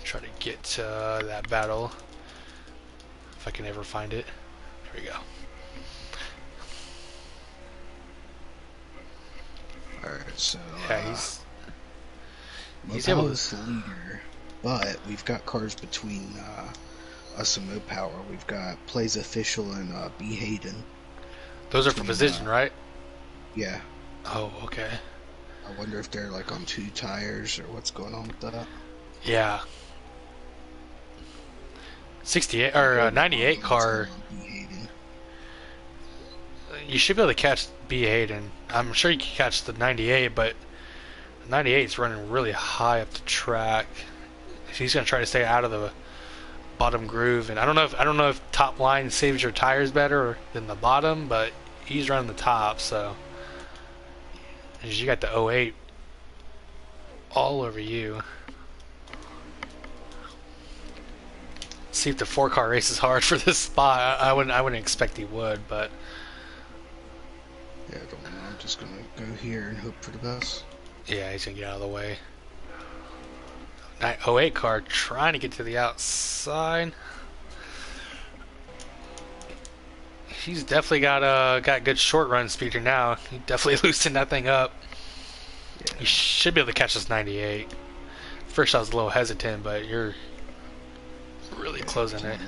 Try to get to that battle if I can ever find it. Here we go. Alright, so Yeah, he's able to the leader, but we've got cars between us and Mopower. We've got Plays Official and B Hayden. Those are for position, right? Yeah. Oh, okay. I wonder if they're like on 2 tires or what's going on with that. Yeah. 68 or 98 car. You should be able to catch B Hayden. I'm sure you can catch the 98, but the 98 is running really high up the track. He's gonna try to stay out of the bottom groove, and I don't know if top line saves your tires better than the bottom, but he's running the top, so you got the 08 all over you. See if the 4-car race is hard for this spot. I wouldn't expect he would, but yeah, I don't know. I'm just gonna go here and hope for the best. Yeah, he's gonna get out of the way. 08 car trying to get to the outside. He's definitely got good short run speed here now. He definitely loosened that thing up. Yeah. You should be able to catch this 98. First I was a little hesitant, but you're really closing it.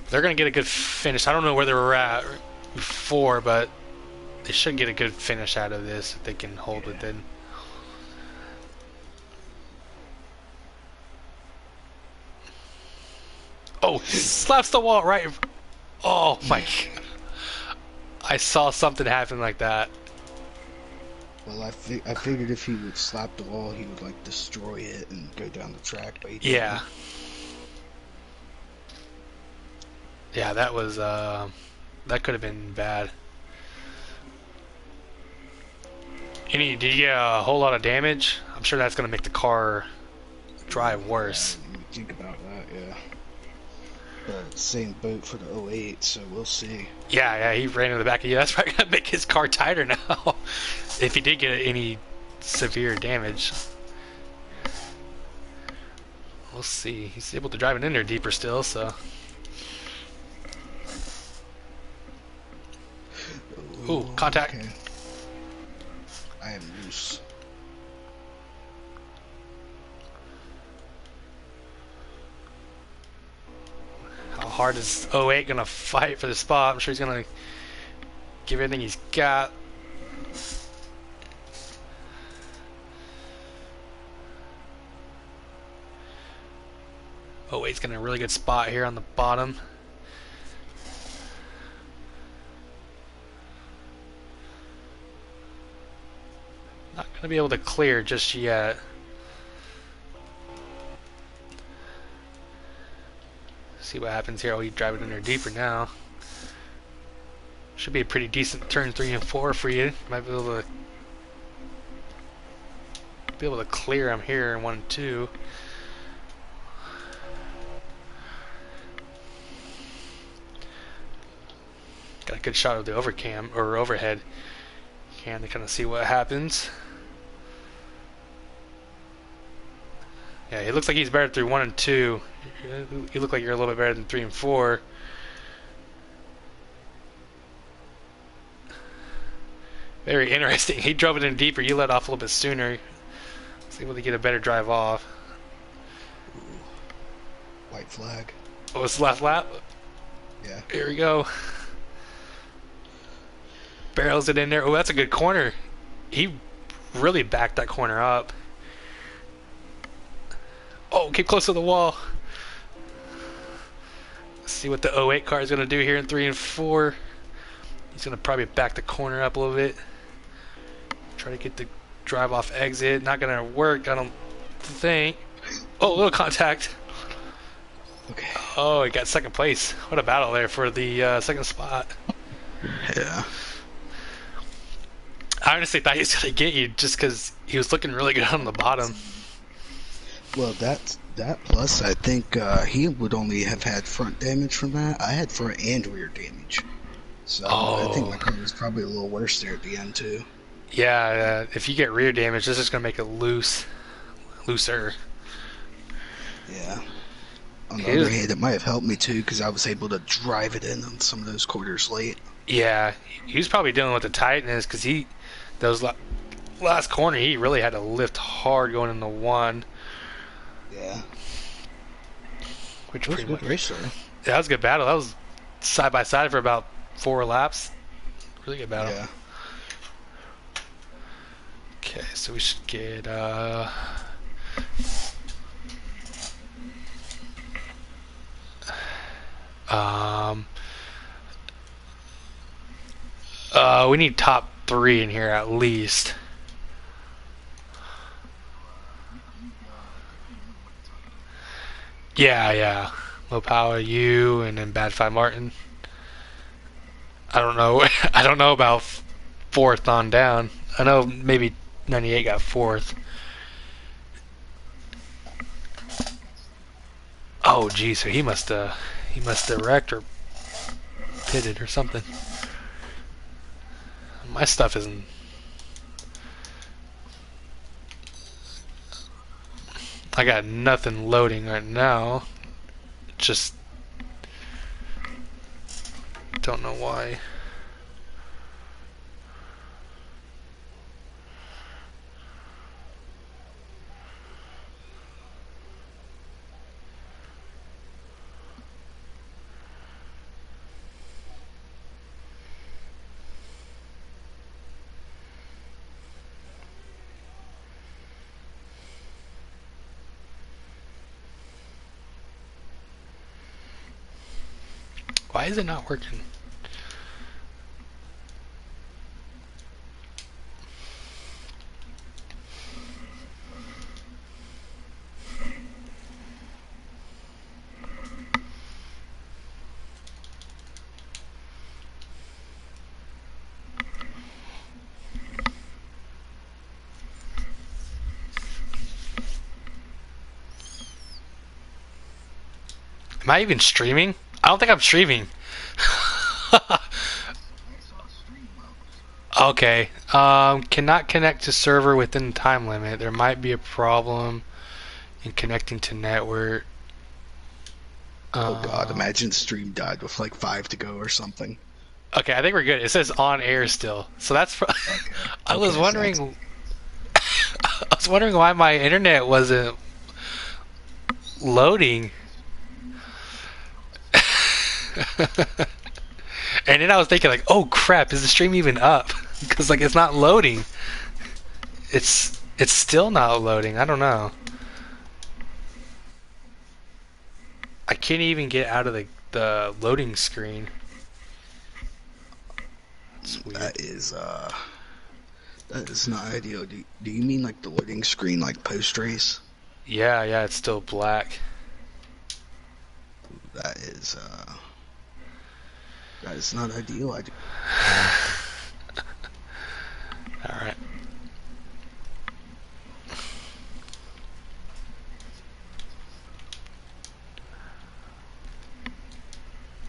They're gonna get a good finish. I don't know where they were at before, but they should get a good finish out of this if they can hold within. Oh, slaps the wall right. Oh my God. I saw something happen like that. Well, I figured if he would slap the wall, he would like destroy it and go down the track. But he didn't. Yeah. Yeah, that was that could have been bad. Did you get a whole lot of damage? I'm sure that's gonna make the car drive worse. Yeah, think about that, yeah. But same boat for the 08, so we'll see. Yeah, he ran in the back of you. That's probably gonna make his car tighter now. If he did get any severe damage. We'll see. He's able to drive it in there deeper still, so. Ooh, contact. Okay. I am loose. How hard is 08 gonna fight for the spot? I'm sure he's gonna give everything he's got. Oh, he's got a really good spot here on the bottom. Not gonna be able to clear just yet. See what happens here. Oh, he drive it in there deeper now. Should be a pretty decent turn 3 and 4 for you. Might be able to clear him here in 1 and 2. Got a good shot of the overcam or overhead cam to kind of see what happens. Yeah, he looks like he's better through 1 and 2. You look like you're a little bit better than 3 and 4. Very interesting. He drove it in deeper. You let off a little bit sooner. Was able to get a better drive off. white flag. Oh, it's the last lap. Yeah. Here we go. Barrels it in there. Oh, that's a good corner. He really backed that corner up. Oh, keep close to the wall. Let's see what the '08 car is going to do here in 3 and 4. He's going to probably back the corner up a little bit. Try to get the drive off exit. Not going to work, I don't think. Oh, a little contact. Okay. Oh, he got second place. What a battle there for the second spot. Yeah. I honestly thought he was going to get you just because he was looking really good on the bottom. Well, that plus I think he would only have had front damage from that. I had front and rear damage, so I think my car was probably a little worse there at the end too. Yeah, if you get rear damage, this is going to make it looser. Yeah. On the other hand, it might have helped me too because I was able to drive it in on some of those quarters late. Yeah, he was probably dealing with the tightness because those last corner, he really had to lift hard going into 1. Yeah. Which It was a pretty good much, race though. yeah, that was a good battle. That was side by side for about 4 laps. Really good battle. Yeah. Okay, so we should get we need top 3 in here at least. Yeah. Low power you and then bad 5 Martin. I don't know. I don't know about 4th on down. I know maybe 98 got 4th. Oh, geez, so he must have wrecked or pitted or something. My stuff isn't. I got nothing loading right now. Just don't know why. Why is it not working? Am I even streaming? I don't think I'm streaming. Okay. Cannot connect to server within time limit. There might be a problem in connecting to network. Oh god, imagine stream died with like 5 to go or something. Okay, I think we're good. It says on air still, so that's. Okay. I was Okay, wondering. I was wondering why my internet wasn't loading. And then I was thinking like, oh crap, is the stream even up? Because like it's not loading. It's still not loading. I don't know. I can't even get out of the loading screen. It's weird. That is not ideal. Do you mean like the loading screen like post race? Yeah, it's still black. That is not ideal. All right.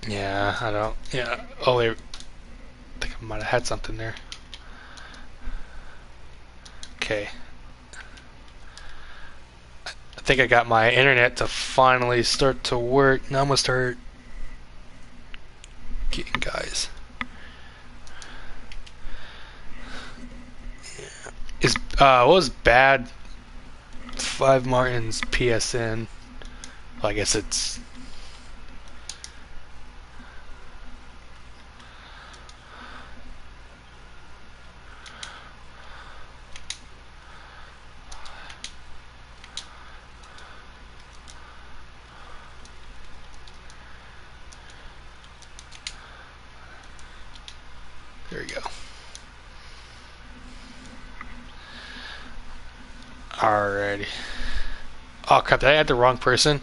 Yeah, I don't. Yeah. Oh, I think I might have had something there. Okay. I think I got my internet to finally start to work. Now I'm gonna start getting guys. Is what was bad 5 Martin's PSN? Well, I guess it's. There we go. Alrighty. Oh crap! Did I add the wrong person?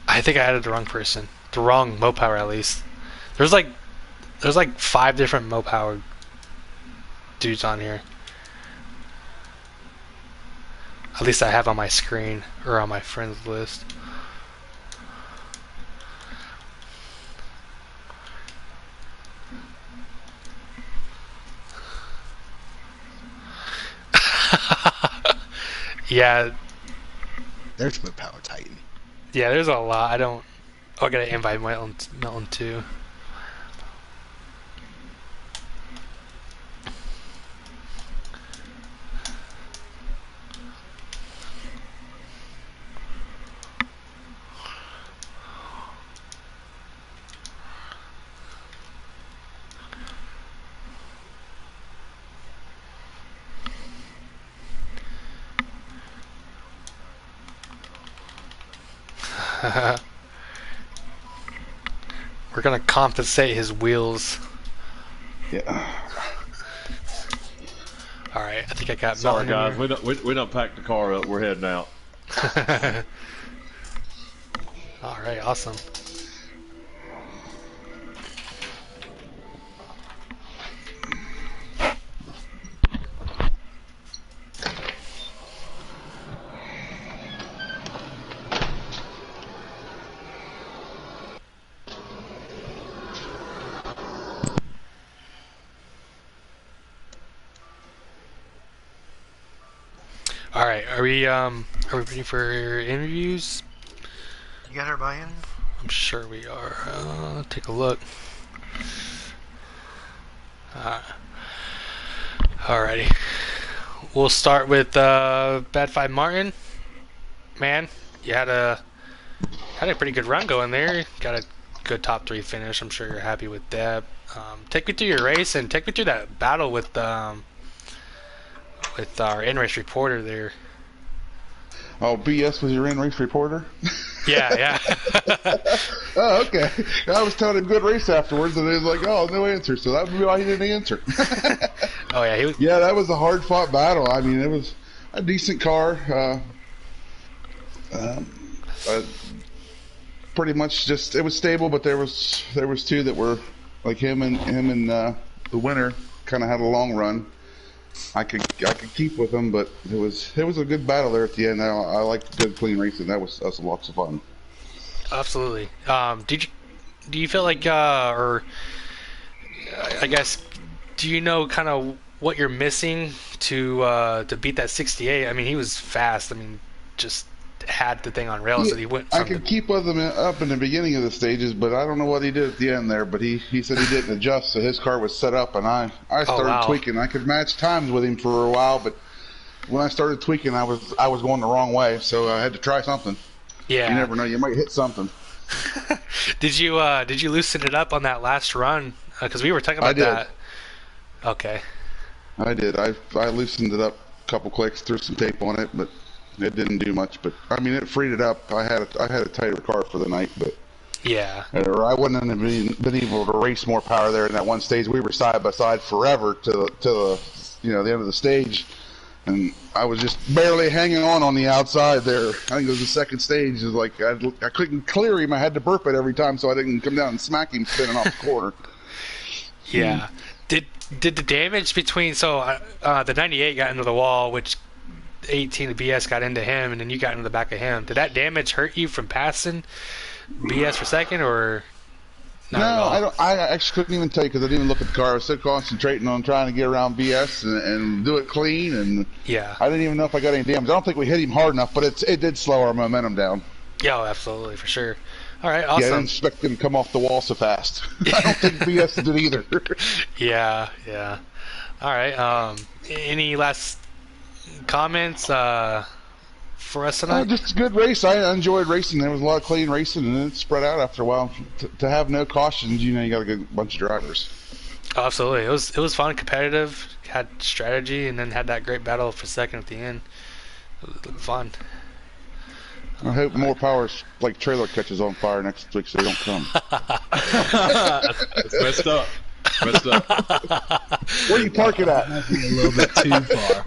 I think I added the wrong person. The wrong Mopower, at least. There's like there's like 5 different Mopower dudes on here. At least I have on my screen or on my friends list. Yeah, There's my Power Titan. yeah. There's a lot. I don't. Oh, I gotta invite Milton too. We're gonna compensate his wheels. Yeah. All right, I think I got Sorry, Milton. guys. We don't pack the car up. We're heading out. All right, awesome. All right, are we ready for interviews? You got her buy-in? I'm sure we are. Take a look. Alrighty. We'll start with Bad Five Martin. Man, you had a pretty good run going there. Got a good top 3 finish. I'm sure you're happy with that. Take me through your race and take me through that battle with our in-race reporter there. Oh, BS was your in-race reporter? Yeah, yeah. Oh, okay. I was telling him good race afterwards, and he was like, oh, no answer. So that would be why he didn't answer. Oh yeah, he was. Yeah, that was a hard-fought battle. I mean, it was a decent car. Pretty much just, it was stable, but there was 2 that were like him and the winner kind of had a long run. I could keep with them, but it was a good battle there at the end. I liked good clean racing. That was lots of fun. Absolutely. Do you feel like or I guess do you know kind of what you're missing to beat that 68? I mean, he was fast. I mean, just had the thing on rails that he went from I could keep with him up in the beginning of the stages, but I don't know what he did at the end there. But he said he didn't adjust, so his car was set up, and I started tweaking. I could match times with him for a while, but when I started tweaking, I was going the wrong way, so I had to try something. Yeah. You never know, you might hit something. Did you loosen it up on that last run? Because we were talking about that. Okay. I did. I loosened it up a couple clicks, threw some tape on it, but it didn't do much. But I mean, it freed it up. I had a tighter car for the night, but yeah, or I wouldn't have been able to race more power there in that one stage. We were side by side forever to the the end of the stage, and I was just barely hanging on the outside there. I think it was the second stage. It was like I couldn't clear him. I had to burp it every time so I didn't come down and smack him spinning off the corner. Yeah. Did the damage between the 98 got into the wall, which 18 of BS got into him, and then you got into the back of him. Did that damage hurt you from passing BS for second, or not no? At all? I don't. I actually couldn't even tell you because I didn't even look at the car. I was so concentrating on trying to get around BS and do it clean, and Yeah. I didn't even know if I got any damage. I don't think we hit him hard enough, but it did slow our momentum down. Yeah, oh, absolutely, for sure. All right, Yeah, I awesome. didn't expect him to come off the wall so fast. I don't think BS did either. Yeah. All right. Any last comments for us tonight? Just a good race. I enjoyed racing. There was a lot of clean racing, and it spread out after a while. To have no cautions, you got a good bunch of drivers. Oh, absolutely. It was fun, competitive, had strategy, and then had that great battle for second at the end. It was fun. I hope more powers like trailer catches on fire next week so they don't come. It's messed up. Messed up. Where you park it at? Might be a little bit too far.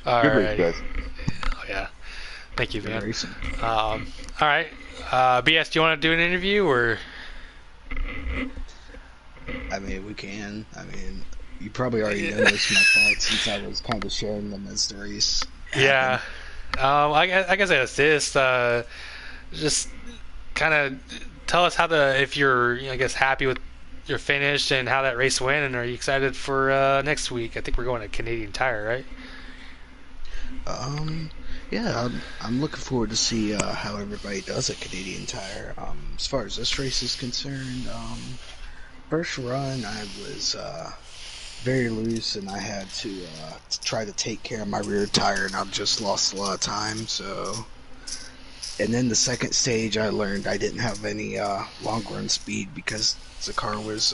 All Good right. race, guys. Oh, yeah. Thank you, Good man. racing. All right. BS, do you want to do an interview or? I mean, we can. I mean, you probably already know most of my thoughts since I was kind of sharing them as the race happened. Yeah. I guess I assist. Just kind of tell us if you're, I guess, happy with your finish and how that race went, and are you excited for next week? I think we're going to Canadian Tire, right? Yeah, I'm looking forward to see how everybody does at Canadian Tire. As far as this race is concerned, first run I was very loose, and I had to try to take care of my rear tire, and I've just lost a lot of time. So, and then the second stage, I learned I didn't have any long run speed because the car was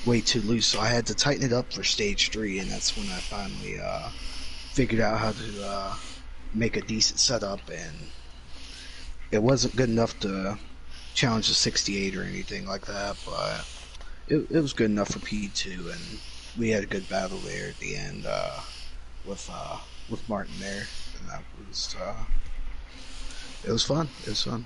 way too loose. So I had to tighten it up for stage 3, and that's when I finally figured out how to make a decent setup, and it wasn't good enough to challenge the 68 or anything like that, but it was good enough for P2, and we had a good battle there at the end with Martin there, and that was it was fun. It was fun.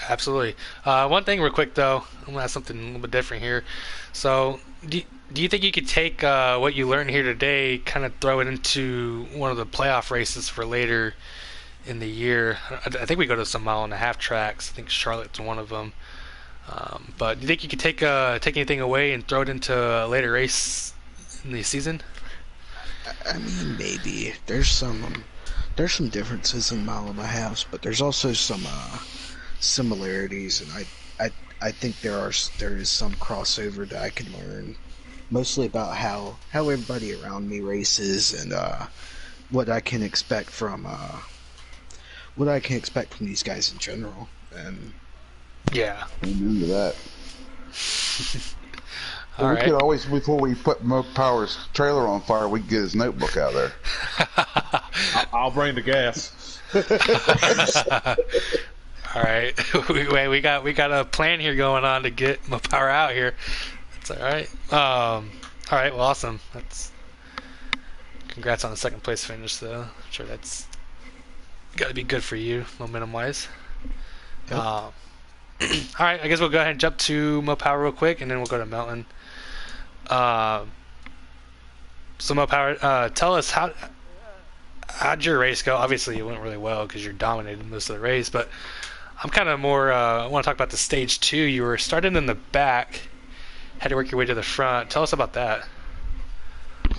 Absolutely. One thing real quick, though. I'm going to ask something a little bit different here. So, do you think you could take what you learned here today, kind of throw it into one of the playoff races for later in the year? I think we go to some mile-and-a-half tracks. I think Charlotte's one of them. But do you think you could take anything away and throw it into a later race in the season? I mean, maybe there's some differences in mile and a halves, but there's also some similarities, and I think there is some crossover that I can learn, mostly about how everybody around me races, and what I can expect from these guys in general. And Yeah. Amen to that. All we right. could always, before we put Mo Power's trailer on fire, we could get his notebook out there. I'll bring the gas. All right. we got a plan here going on to get my power out here. That's all right. All right. Well, awesome. That's congrats on the second place finish, though. I'm sure that's got to be good for you, momentum wise. Yep. All right. I guess we'll go ahead and jump to Mo Power real quick, and then we'll go to Melton. So Mo Power, tell us how'd your race go? Obviously, it went really well because you're dominating most of the race, but I'm kind of more. I want to talk about the stage 2. You were starting in the back, had to work your way to the front. Tell us about that.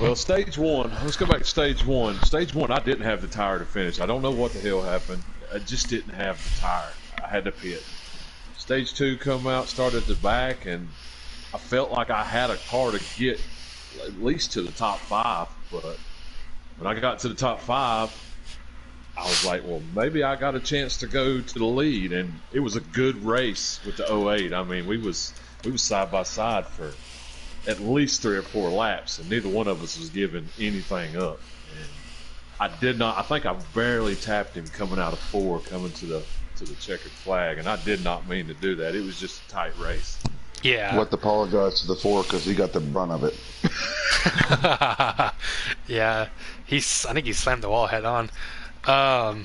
Well, stage 1. Let's go back to stage 1. Stage 1, I didn't have the tire to finish. I don't know what the hell happened. I just didn't have the tire. I had to pit. Stage 2 come out, started at the back, and I felt like I had a car to get at least to the top 5, but when I got to the top 5, I was like, well, maybe I got a chance to go to the lead, and it was a good race with the 08. I mean, we was side by side for at least 3 or 4 laps, and neither one of us was giving anything up. And I think I barely tapped him coming out of 4, coming to the checkered flag, and I did not mean to do that. It was just a tight race. Yeah. Let's apologize to the 4 because he got the brunt of it. Yeah. I think he slammed the wall head on. All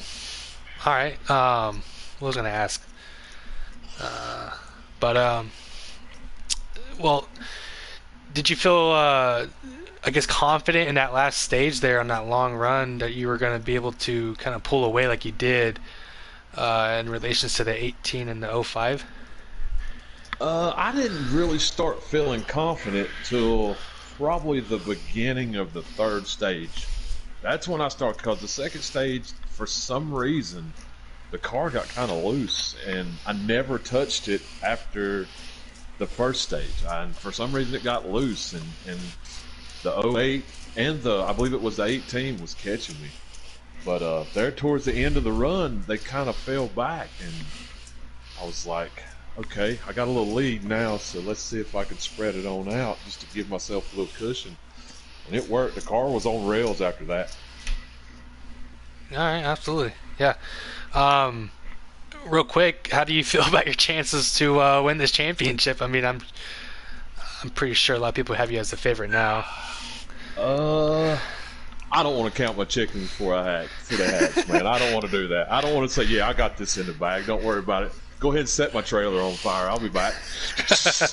right. What was I going to ask? Well, did you feel, I guess, confident in that last stage there on that long run that you were going to be able to kind of pull away like you did in relations to the 18 and the 05? I didn't really start feeling confident till probably the beginning of the 3rd stage. That's when I started, because the 2nd stage, for some reason, the car got kind of loose, and I never touched it after the 1st stage. And for some reason, it got loose, and the '08 and I believe it was the 18 was catching me. But there towards the end of the run, they kind of fell back, and I was like, okay, I got a little lead now, so let's see if I can spread it on out just to give myself a little cushion. And it worked. The car was on rails after that. All right, absolutely. Yeah. Real quick, how do you feel about your chances to win this championship? I mean, I'm pretty sure a lot of people have you as a favorite now. I don't want to count my chickens before the hatch, man. I don't want to do that. I don't want to say, yeah, I got this in the bag. Don't worry about it. Go ahead and set my trailer on fire. I'll be back.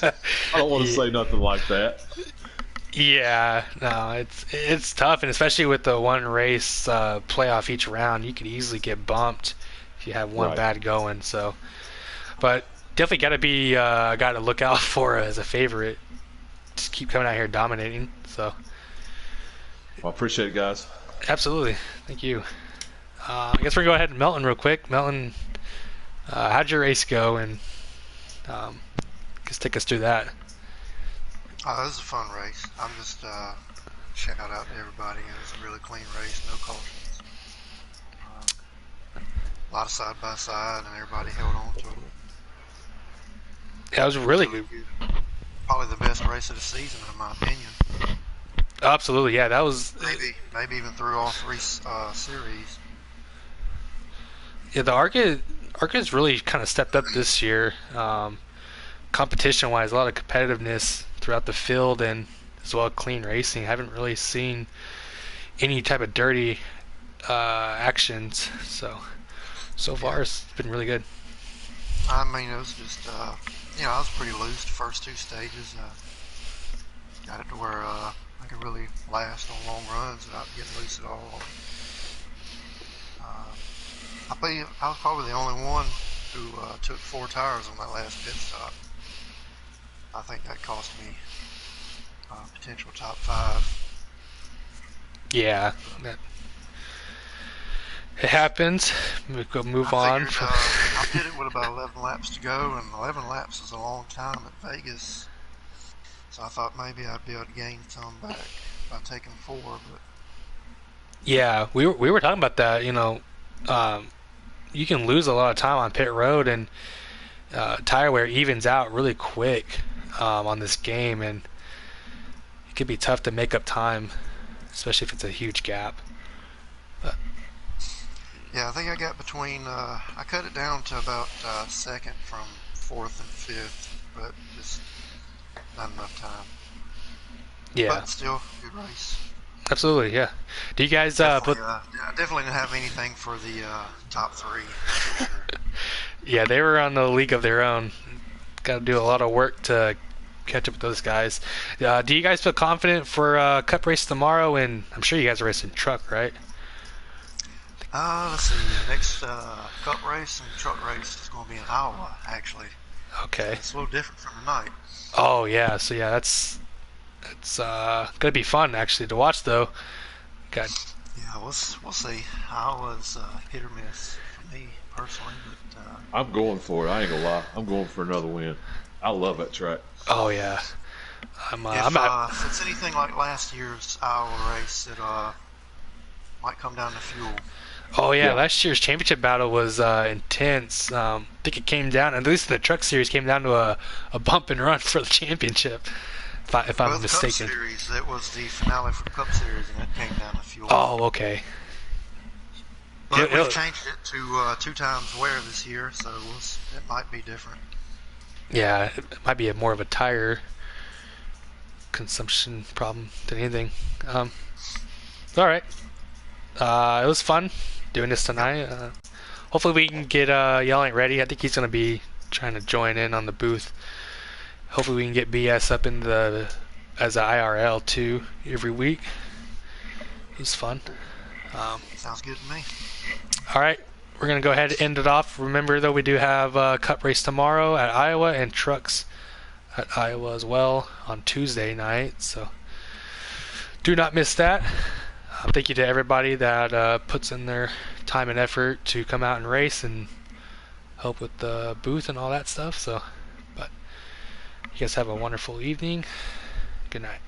I don't want to say nothing like that. Yeah, no, it's tough, and especially with the one race playoff each round, you could easily get bumped if you have one Right. bad going. So, but definitely got to be a guy to look out for as a favorite. Just keep coming out here dominating. So, Well, I appreciate it, guys. absolutely, thank you. I guess we're gonna go ahead and Melton real quick. Melton, how'd your race go? And just take us through that. This is a fun race. I'm just shout out to everybody. It was a really clean race, no cautions. A lot of side by side, and everybody held on to it. Yeah, it was really good. Probably the best race of the season, in my opinion. Absolutely, yeah, that was. Maybe even through all three series. Yeah, the Arca's really kind of stepped up this year, competition-wise. A lot of competitiveness throughout the field, and as well clean racing. I haven't really seen any type of dirty actions. So far it's been really good. I mean, it was just, I was pretty loose the first two stages. Got it to where I could really last on long runs without getting loose at all. I was probably the only one who took 4 tires on that last pit stop. I think that cost me potential top 5. Yeah, it happens. We go move on. I did it with about 11 laps to go, and 11 laps is a long time at Vegas. So I thought maybe I'd be able to gain some back by taking 4. But Yeah, we were talking about that. You can lose a lot of time on pit road, and tire wear evens out really quick on this game, and it could be tough to make up time, especially if it's a huge gap. But yeah, I think I got between. I cut it down to about second from 4th and 5th, but just not enough time. yeah, But still, good race. absolutely, yeah. Do you guys Definitely, put? definitely didn't have anything for the top 3. For sure. Yeah, they were on the league of their own. Got to do a lot of work to catch up with those guys. Do you guys feel confident for Cup race tomorrow? And I'm sure you guys are racing truck, right? Let's see. Next cup race and truck race is going to be in Iowa, actually. Okay. It's a little different from tonight. Oh yeah, so yeah, it's gonna be fun actually to watch though. Got Yeah, we'll see. Iowa's hit or miss for me personally, but I'm going for it. I ain't gonna lie. I'm going for another win. I love that track. oh yeah, if it's anything like last year's Iowa race, it might come down to fuel. oh yeah, Yeah. last year's championship battle was intense. I think it came down, at least the truck series came down to a bump and run for the championship. If Well, I'm the mistaken. Cup Series, it was the finale for the Cup Series, and it came down to fuel. Oh okay. But It- we've changed it to 2 times wear this year, so it might be different. Yeah, it might be more of a tire consumption problem than anything. All right. It was fun doing this tonight. Hopefully we can get Yelling ready. I think he's going to be trying to join in on the booth. Hopefully we can get BS up in as a IRL too every week. He's fun. Sounds good to me. All right. We're going to go ahead and end it off. Remember, though, we do have a cup race tomorrow at Iowa and trucks at Iowa as well on Tuesday night. So do not miss that. Thank you to everybody that puts in their time and effort to come out and race and help with the booth and all that stuff. But you guys have a wonderful evening. Good night.